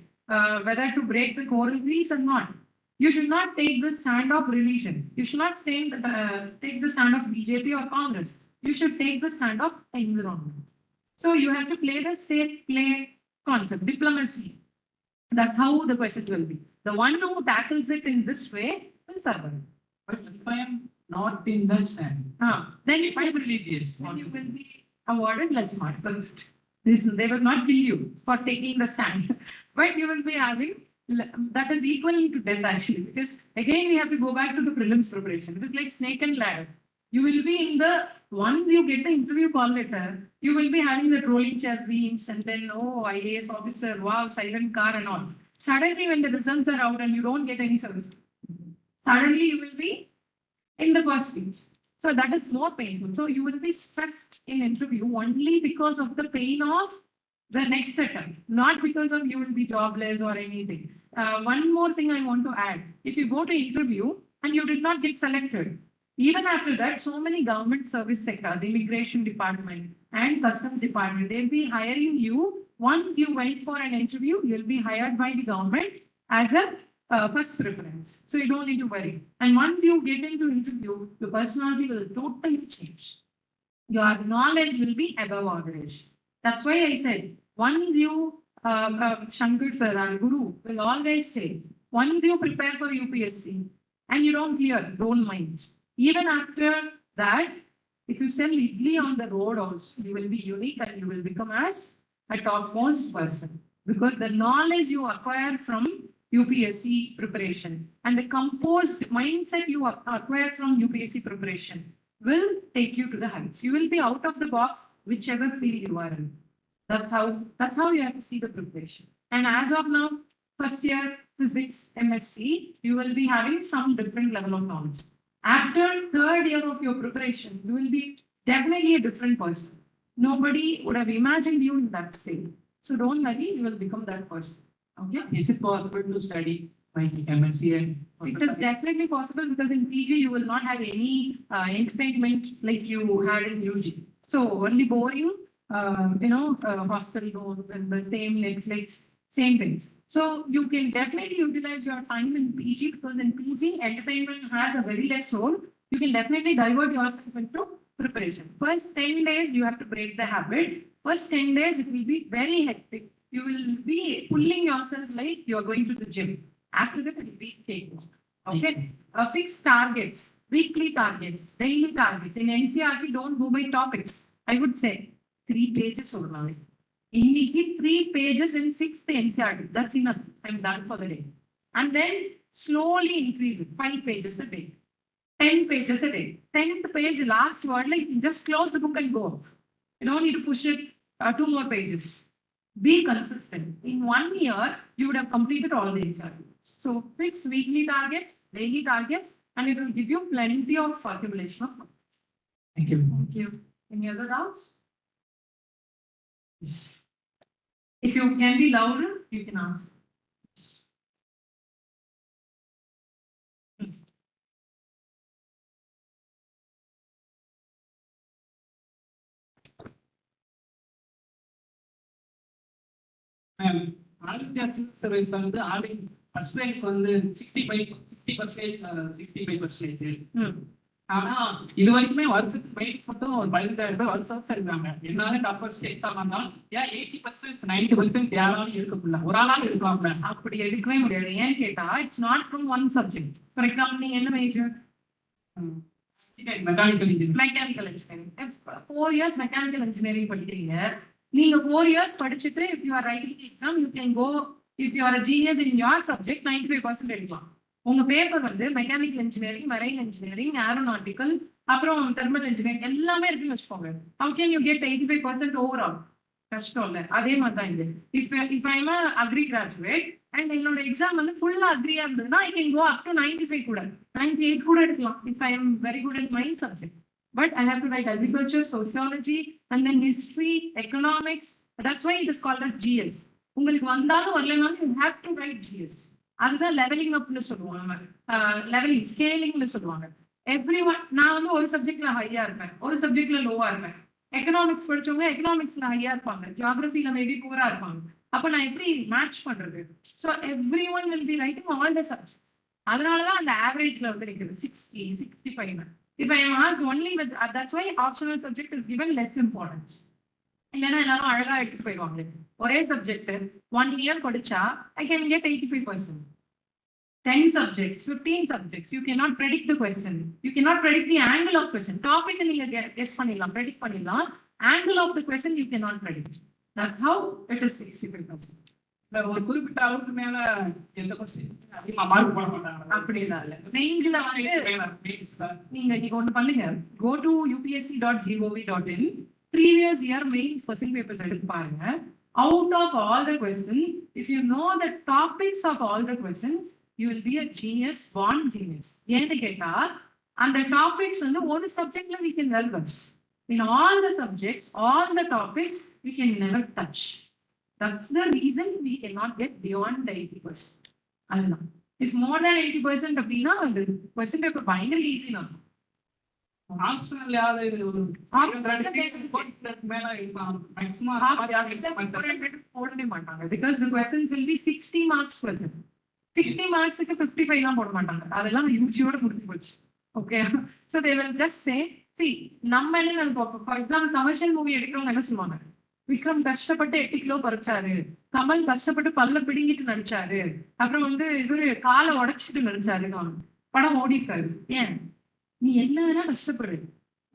whether to break the coral reefs or not. You should not take the stand of religion. You should not take the stand of BJP or Congress. You should take the stand of environment. So you have to play the safe play concept, diplomacy. That's how the question will be. The one who tackles it in this way will survive. But if I am not in that stand, Then if I am religious, then you will be awarded less marks. They will not kill you for taking the stand, but you will be having that is equal to death actually, because again we have to go back to the prelims preparation. It is like snake and ladder. You will be in the, once you get the interview call letter, you will be having the rolling chair dreams and then, oh, IAS officer, wow, silent car and all. Suddenly when the results are out and you don't get any service, suddenly you will be in the first place. So that is more painful. So you will be stressed in interview only because of the pain of the next attempt, not because of you will be jobless or anything. One more thing I want to add. If you go to interview and you did not get selected, even after that, so many government service sectors, immigration department and customs department, they'll be hiring you. Once you went for an interview, you'll be hired by the government as a first preference. So you don't need to worry. And once you get into interview, your personality will totally change. Your knowledge will be above average. That's why I said, once you, Shankar sir, our guru, will always say, once you prepare for UPSC and you don't clear, don't mind. Even after that, if you sell idli on the road also, you will be unique and you will become as a topmost person. Because the knowledge you acquire from UPSC preparation and the composed mindset you acquire from UPSC preparation will take you to the heights. You will be out of the box, whichever field you are in. That's how you have to see the preparation. And as of now, first year physics, MSc, you will be having some different level of knowledge. After third year of your preparation, you will be definitely a different person. Nobody would have imagined you in that state. So don't worry, you will become that person. Okay? is it possible to study my MSc and? It is definitely possible because in PG you will not have any entertainment like you had in UG. So only boring hostel loans and the same Netflix, same things. So you can definitely utilize your time in PG because in PG, entertainment has a very less role. You can definitely divert yourself into preparation. First 10 days, you have to break the habit. First 10 days, it will be very hectic. You will be pulling yourself like you're going to the gym. After that, it will be cake. Okay. Fixed targets, weekly targets, daily targets. In NCRT, don't go by topics. I would say 3 pages or now. Immediately 3 pages in 6th NCRT. That's enough. I'm done for the day. And then slowly increase it. 5 pages a day. 10 pages a day. 10th page, last word, like just close the book and go off. You don't need to push it 2 more pages. Be consistent. In 1 year, you would have completed all the NCRT. So fix weekly targets, daily targets, and it will give you plenty of accumulation of knowledge. Thank you. Thank you. Any other doubts? If you can be louder, you can ask. Aditya civil service வந்து first rank வந்து 65%. ஆனா இது வரைக்குமே வருஷத்துக்கு mains மட்டும் ஒரு 15,000 வருஷம் இருக்காங்க. என்னால டஃபஸ்ட் எக்ஸாம் இருந்தாலும் ஏன் 80% 90% யாராலும் இருக்க முடியல, ஒரு ஆளாலும் இருக்காங்க. அப்படி எடுக்கவே முடியாது. ஏன்னு கேட்டா it's not from one subject. For example நீங்க என்ன major? Mechanical engineering. Mechanical engineering 4 years mechanical engineering படிக்கிறீங்க. நீங்க 4 இயர்ஸ் படிச்சுட்டு if you are writing the exam you can go, if you are a genius in your subject 95% எடுக்கலாம். உங்க paper வந்து mechanical engineering, marine engineering, aeronautical, அப்புறம் thermal engineering எல்லாமே இருக்குன்னு வச்சுக்கோங்க. How can you get 85% overall? கஷ்டம் இல்ல. அதே மாதிரி தான் இது. If I am a agri graduate and என்னோட எக்ஸாம் வந்து ஃபுல்லா அக்ரியா இருந்ததுன்னா I can go up to 95 கூட 98 கூட எடுக்கலாம். If I am very good at my subject. But I have to write agriculture, sociology, and then history, economics. That's why it is called as GS. உங்களுக்கு வந்தாலும் வரலனாலும் you have to write GS. அதுதான் levelling அப்னு சொல்லுவாங்க. Levelling ஸ்கேலிங்னு சொல்லுவாங்க. Everyone நான் வந்து ஒரு சப்ஜெக்ட்ல ஹையா இருப்பேன், ஒரு சப்ஜெக்ட்ல லோவா இருப்பேன். எக்கனாமிக்ஸ் படிச்சவங்க எக்கனாமிக்ஸ்ல ஹையா இருப்பாங்க, ஜியோகிராஃபில மேபி புவரா இருப்பாங்க. அப்ப நான் எப்படி மேட்ச் பண்றது? So everyone will be writing all the subjects. அதனாலதான் அந்த ஆவரேஜ்ல வந்து இருக்குது 60, 65. If I am asked only with, that's why optional subject is given less importance. இல்லைன்னா எல்லாரும் அழகா எடுத்துட்டு போயிடுவாங்க. ஒரே சப்ஜெக்ட் 1 இயர் படிச்சா I can get 85%. 10 subjects, 15 subjects, you cannot predict the question. You cannot predict the angle of question. Topic நீங்க guess பண்ணிடலாம், predict பண்ணிடலாம். Angle of the question you cannot predict. That's how it is 65%. ஒரு குறிப்பிட்ட அளவுக்கு மேல எந்த question அதிகமா mark போட மாட்டாங்க. அப்படி இல்ல. நீங்கள வந்து நீங்க ஒண்ணு பண்ணுங்க. Go to upsc.gov.in. Previous year mains question papers எடுத்து பாருங்க. Out of all the questions, if you know the topics of all the questions, you will be a genius, born genius. ஏன்னு கேட்டா அந்த டாபிக்ஸ் வந்து ஒரு சப்ஜெக்ட்ல we can well versed. In all the subjects, all the topics we can never touch. That's the reason we cannot get beyond the 80%. அதுதான். If more than 80% அப்படின்னா அந்த question paper பயங்கர ஈஸி தான். ஆப்ஷனல் யாவது ஒரு மேல இருக்கலாம் மேக்ஸிமம் போடவே மாட்டாங்க. Because the questions will be 60 marks question. 60 marksக்கு 55 எல்லாம் போட மாட்டாங்க. அதெல்லாம் யூஜியோட முடிஞ்சு போச்சு. Okay. So they will just say, see, நம்ம என்ன நினைப்போம், ஃபார் எக்ஸாம்பிள் கமர்ஷியல் மூவி எடுக்கிறவங்க என்ன சொல்லுவாங்க, விக்ரம் கஷ்டப்பட்டு 8 கிலோ பறிச்சாரு, கமல் கஷ்டப்பட்டு பல்ல பிடிங்கிட்டு நடிச்சாரு, அப்புறம் வந்து இவரு காலை உடைச்சிட்டு நடிச்சாரு, படம் ஓடி இருக்காரு. ஏன் நீ என்ன வேணா கஷ்டப்படுற,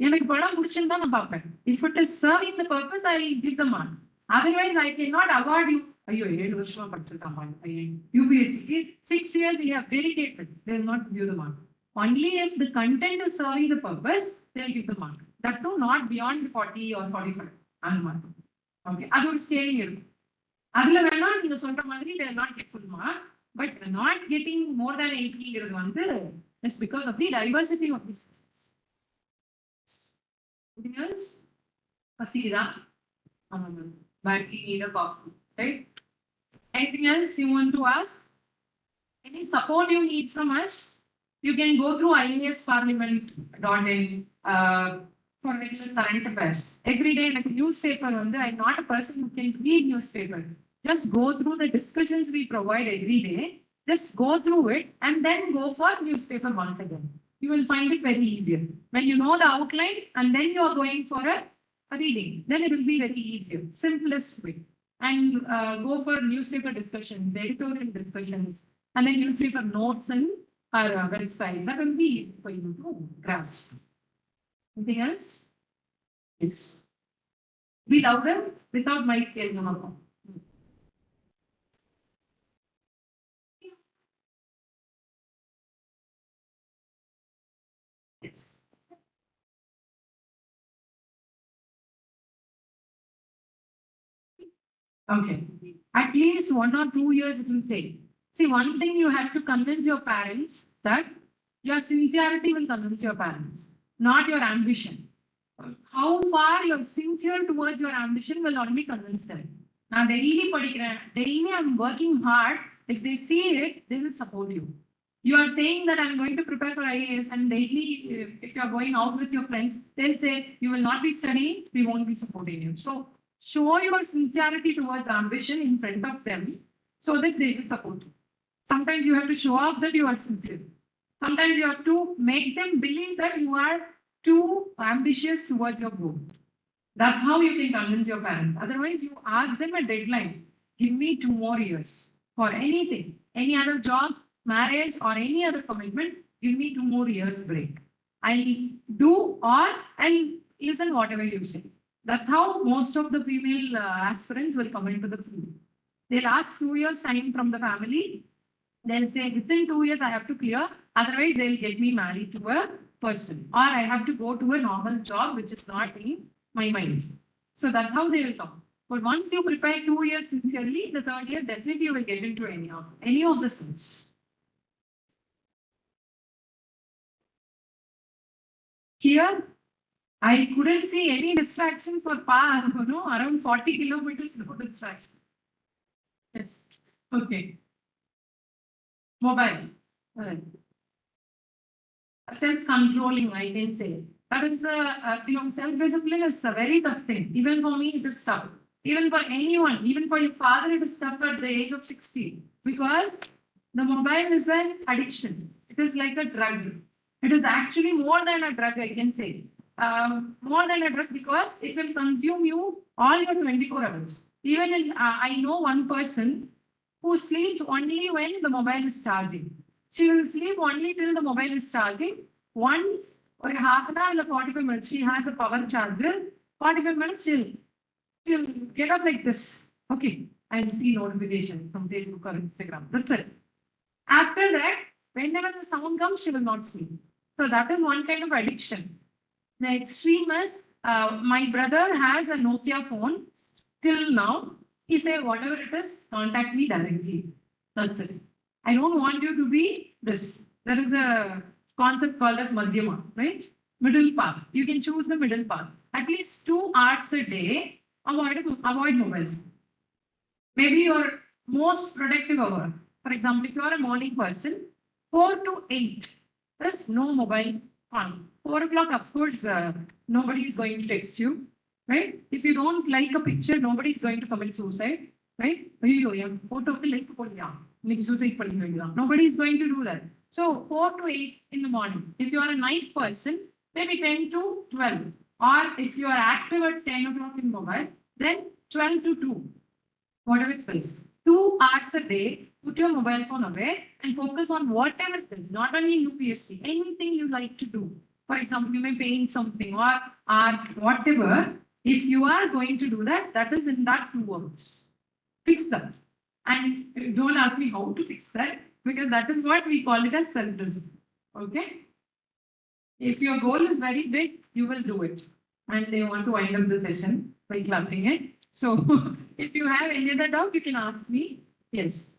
எனக்கு படம் பிடிச்சிருந்தா நான் பார்ப்பேன். If it is serving the purpose I give the mark. Otherwise I can not award you. ஐயோ 7 வருஷமா படிச்சிருக்காமா யூபிஎஸ்சிக்கு 6 years you have dedicated, they will not give the mark. Only if the content is serving the purpose they will give the mark. That too not beyond 40 or 45 அந்த mark. Okay, அது ஒரு scaling இருக்கும். அதுல வேணா நீங்க சொல்ற மாதிரி they will not get full mark, but not getting more than 80 வந்து it's because of the diversity of this. Anything else? Pasida. Badly need a coffee, right? Anything else you want to ask? Any support you need from us? You can go through iasparliament.in. for regular current affairs. Every day, like newspaper, I'm not a person who can read newspaper. Just go through the discussions we provide every day. Just go through it and then go for newspaper once again. You will find it very easier. When you know the outline and then you are going for a reading, then it will be very easier, simplest way. And go for newspaper discussions, editorial discussions, and then newspaper notes and our website. That will be easy for you to grasp. Anything else? Yes. Be louder without mic. Yes. Okay. At least 1 or 2 years it will take. See, one thing you have to convince your parents that your sincerity will convince your parents, not your ambition. How far you're sincere towards your ambition will only convince them. Now, daily I'm working hard. If they see it, they will support you. You are saying that I'm going to prepare for IAS, and daily, if you're going out with your friends, they'll say, you will not be studying, we won't be supporting you. So, show your sincerity towards ambition in front of them so that they will support you. Sometimes you have to show off that you are sincere. Sometimes you have to make them believe that you are too ambitious towards your goal. That's how you can convince your parents. Otherwise, you ask them a deadline. Give me 2 more years for anything, any other job, marriage, or any other commitment. Give me 2 more years break. I'll do or I'll listen whatever you say. That's how most of the female aspirants will come into the field. They'll ask 2 years time from the family. They'll say within 2 years I have to clear. Otherwise, they'll get me married to a person, or I have to go to a normal job which is not in my mind. So that's how they will come. But once you prepare 2 years sincerely, the 3rd year definitely you will get into any of the schools. Here, I couldn't see any distraction for around 40 kilometers, no distraction. Yes. Okay. Mobile. Self-controlling, I can say. That is the, self-discipline is a very tough thing. Even for me, it is tough. Even for anyone, even for your father, it is tough at the age of 60. Because the mobile is an addiction. It is like a drug. It is actually more than a drug, I can say. More than a drug because it will consume you all your 24 hours. Even in, I know one person who sleeps only when the mobile is charging. She will sleep only till the mobile is charging. Once or half an hour or 45 minutes, she has a power charger. 45 minutes, she'll get up like this. Okay, and see notification from Facebook or Instagram. That's it. After that, whenever the sound comes, she will not sleep. So that is one kind of addiction. The extreme is, my brother has a Nokia phone till now. He said, whatever it is, contact me directly. That's it. I don't want you to be this. There is a concept called as Madhyama, right? Middle path. You can choose the middle path. At least 2 hours a day, avoid mobile. Maybe your most productive hour. For example, if you are a morning person, 4 to 8, there's no mobile on. 4 o'clock, of course, nobody is going to text you, right? If you don't like a picture, nobody is going to commit suicide, right? Nobody is going to do that. So 4 to 8 in the morning. If you are a night person, maybe 10 to 12. Or if you are active at 10 o'clock in mobile, then 12 to 2. Whatever it is. 2 hours a day, put your mobile phone away and focus on whatever it is, not only UPSC, anything you like to do. For example, you may paint something or art, whatever. If you are going to do that, that is in that 2 hours. Fix that. And don't ask me how to fix that, because that is what we call it as self-discipline. Okay? If your goal is very big, you will do it. And they want to wind up the session by clapping it. So if you have any other doubt, you can ask me. Yes.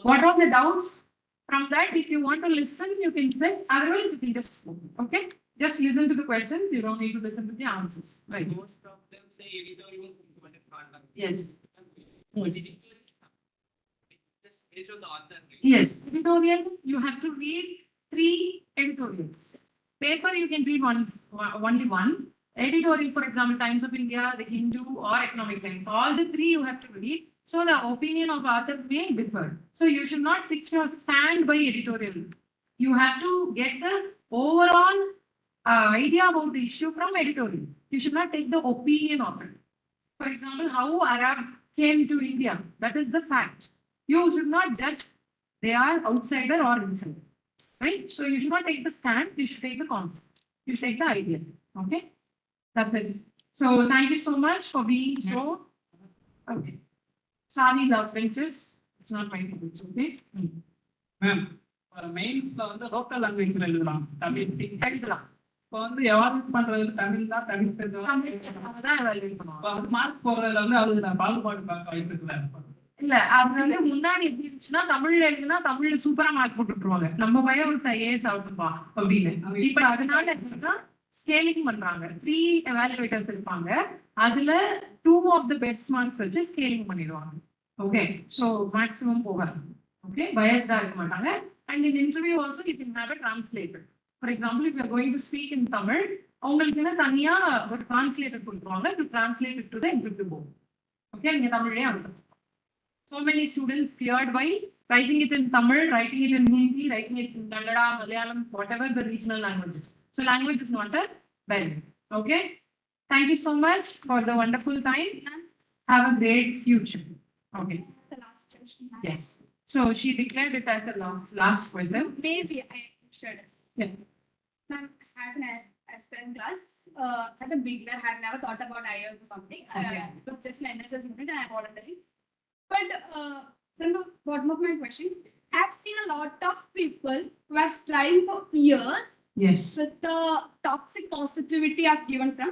What are the doubts? From that, if you want to listen, you can say. Otherwise, you can just go. Okay? Just listen to the questions. You don't need to listen to the answers. Right? Most of them say editorial was implemented content. Yes. But editorial is just based on the author. Right? Yes. Editorial, you have to read 3 editorials. Paper you can read only one. Editorial, for example, Times of India, the Hindu or Economic Times, all the three you have to read. So the opinion of author may differ. So you should not fix your stand by editorial. You have to get the overall idea about the issue from editorial. You should not take the opinion of it. For example, how Arab came to India, that is the fact. You should not judge they are outsider or insider, right? So you should not take the stand, you should take the concept, you should take the idea, okay? That's it. So thank you so much for being so, okay. Sorry, last ventures, it's not my fault, okay? Ma'am மெயின்ஸ்ல வந்து local லாங்குவேஜ்ல எழுதலாம் தமிழ் எழுதலாம். இப்போ வந்து evolve பண்றது தமிழ் தான் தமிழ் பேசுவாங்க அதான் evaluate பண்ணுவாங்க. மார்க் போடுறதுல வந்து அவருக்கு நான் பாகுபாடு பார்க்க வாய்ப்பு இருக்குல்ல. இல்ல அது வந்து முன்னாடி எப்படி இருந்துச்சுன்னா தமிழ்ல எழுதுனா தமிழ்ல சூப்பரா மார்க் போட்டுருவாங்க. நம்ம பையன் ஒரு ஐஏஎஸ் ஆகும்பா அப்படின்னு. இப்ப அதனால என்னன்னா ஸ்கேலிங் பண்றாங்க. 3 எவாலுவேட்டர்ஸ் இருப்பாங்க. அதுல 2 ஆஃப் த பெஸ்ட் மார்க்ஸ் வச்சு ஸ்கேலிங் பண்ணிடுவாங்க. ஓகே, சோ மேக்ஸிமம் போகாது. ஓகே, பயஸ்டா இருக்க மாட்டாங்க. And in interview also you can have a translator. For example if you are going to speak in Tamil, உங்களுக்கு தனியா ஒரு டிரான்ஸ்லேட்டர் கொடுத்துருவாங்க to translate it to the interview board. Okay, நீங்க தமிழ்லயே answer. So many students cleared by writing it in Tamil, writing it in Hindi, writing it in Kannada, Malayalam, whatever the regional languages. So language is not a barrier. Okay. Thank you so much for the wonderful time. Have a great future. Okay. The last question. Yes. So she declared it as a last question. Maybe I should. Yeah. Ma'am, as an aspirant class, as a beginner, I have never thought about IELTS or something. Okay. It was just an NSS unit and I volunteering. But from the bottom of my question, I've seen a lot of people who have tried for years Yes. with the toxic positivity I've given from,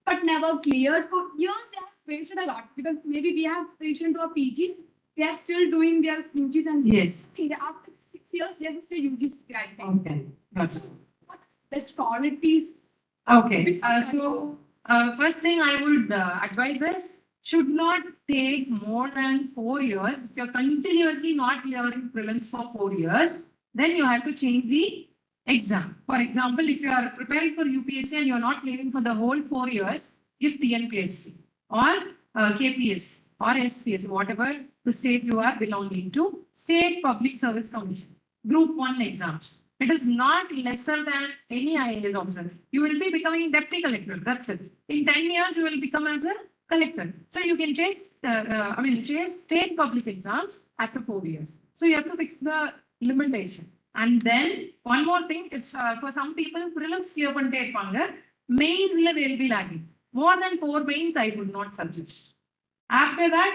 but never cleared. For years, they have wasted a lot because maybe we have reached into our PGs, they are still doing their UGs and Yes. after 6 years, they are still UGs writing. Okay. Gotcha. Best qualities. Okay. First thing I would advise is should not take more than 4 years. If you're continuously not clearing prelims for 4 years, then you have to change the exam. For example, if you are preparing for UPSC and you're not clearing for the whole 4 years, give TNPSC or KPS or SPS, whatever the state you are belonging to, State Public Service Commission, Group 1 exams. It is not lesser than any IAS officer. You will be becoming deputy collector. That's it. In 10 years, you will become as a collector. So you can chase, chase state public exams after 4 years. So you have to fix the limitation. And then one more thing, if for some people, prelims clear pante irupanga, mains they will be lagging. More than 4 mains, I would not suggest. After that,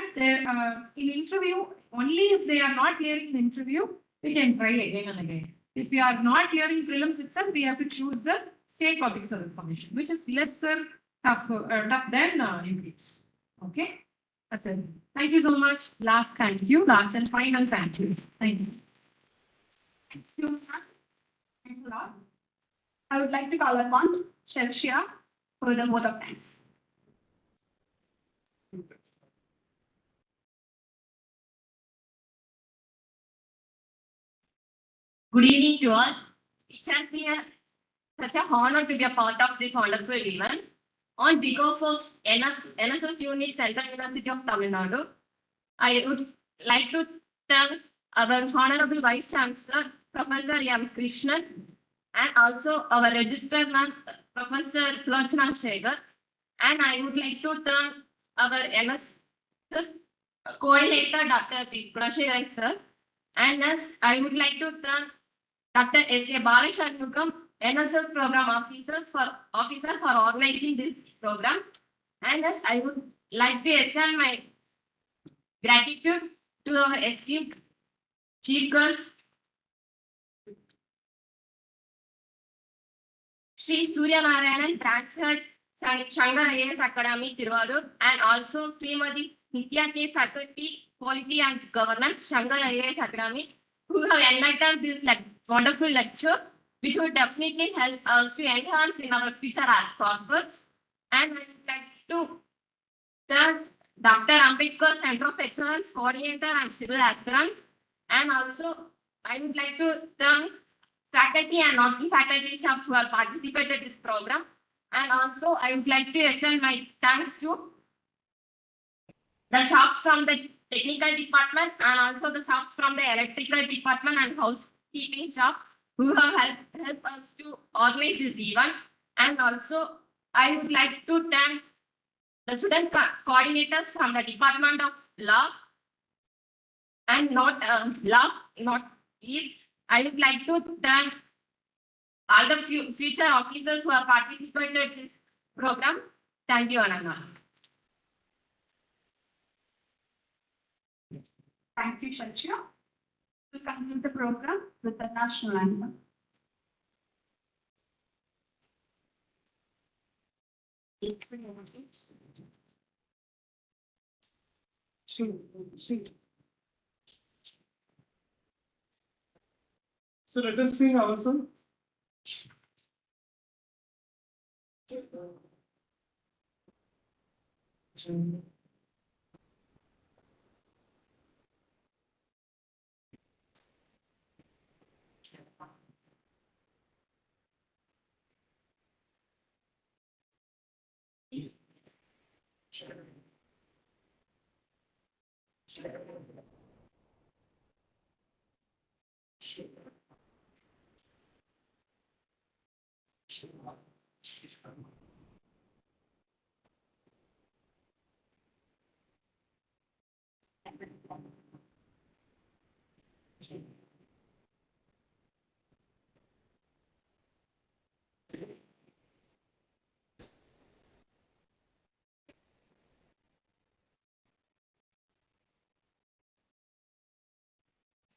in interview, only if they are not clearing the interview, we can try again and again. If we are not clearing prelims itself, we have to choose the State Public Service Commission, which is lesser tough than UPS. Okay, that's it. Thank you so much. Last thank you. Last and final thank you. Thank you. Thank you, ma'am. Thanks a lot. I would like to call upon Shelshia for the vote of thanks. Good evening to all. It has been such an honor to be a part of this wonderful event. On behalf of NSS Unit Central University of Tamil Nadu, I would like to thank our Honorable Vice Chancellor, Professor M. Krishnan, and also our Registrar Man, Professor Slochana Shekhar. And I would like to thank our NSS Coordinator, Dr. P. Prasherai sir. And next, I would like to thank Dr. S.A. Balashannukam, NSS Program Officer for organizing this program. And thus, I would like to extend my gratitude to our esteemed Chief Guest, Sri Surya Narayanan, transferred Shankar IAS Academy, Tiruvarur, and also Srimati Nitya K. Faculty, Quality and Governance, Shankar IAS Academy, who have enlightened this wonderful lecture, which would definitely help us to enhance in our future prospects. And I would like to thank Dr. Ambedkar Center of Excellence Coordinator and Civil Aspirants. And also, I would like to thank faculty and non-faculty staff who have participated in this program. And also, I would like to extend my thanks to the staffs from the technical department and also the staffs from the electrical department and housekeeping staff who have helped us to organize this event. And also, I would like to thank the student coordinators from the Department of Law and not East. I would like to thank all the future officers who have participated in this program. Thank you, Ananda. Thank you, Shachya. We conclude the program with the national anthem. So let us sing ourselves.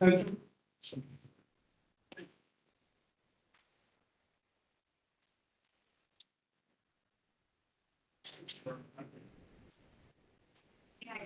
Thank you. Yeah.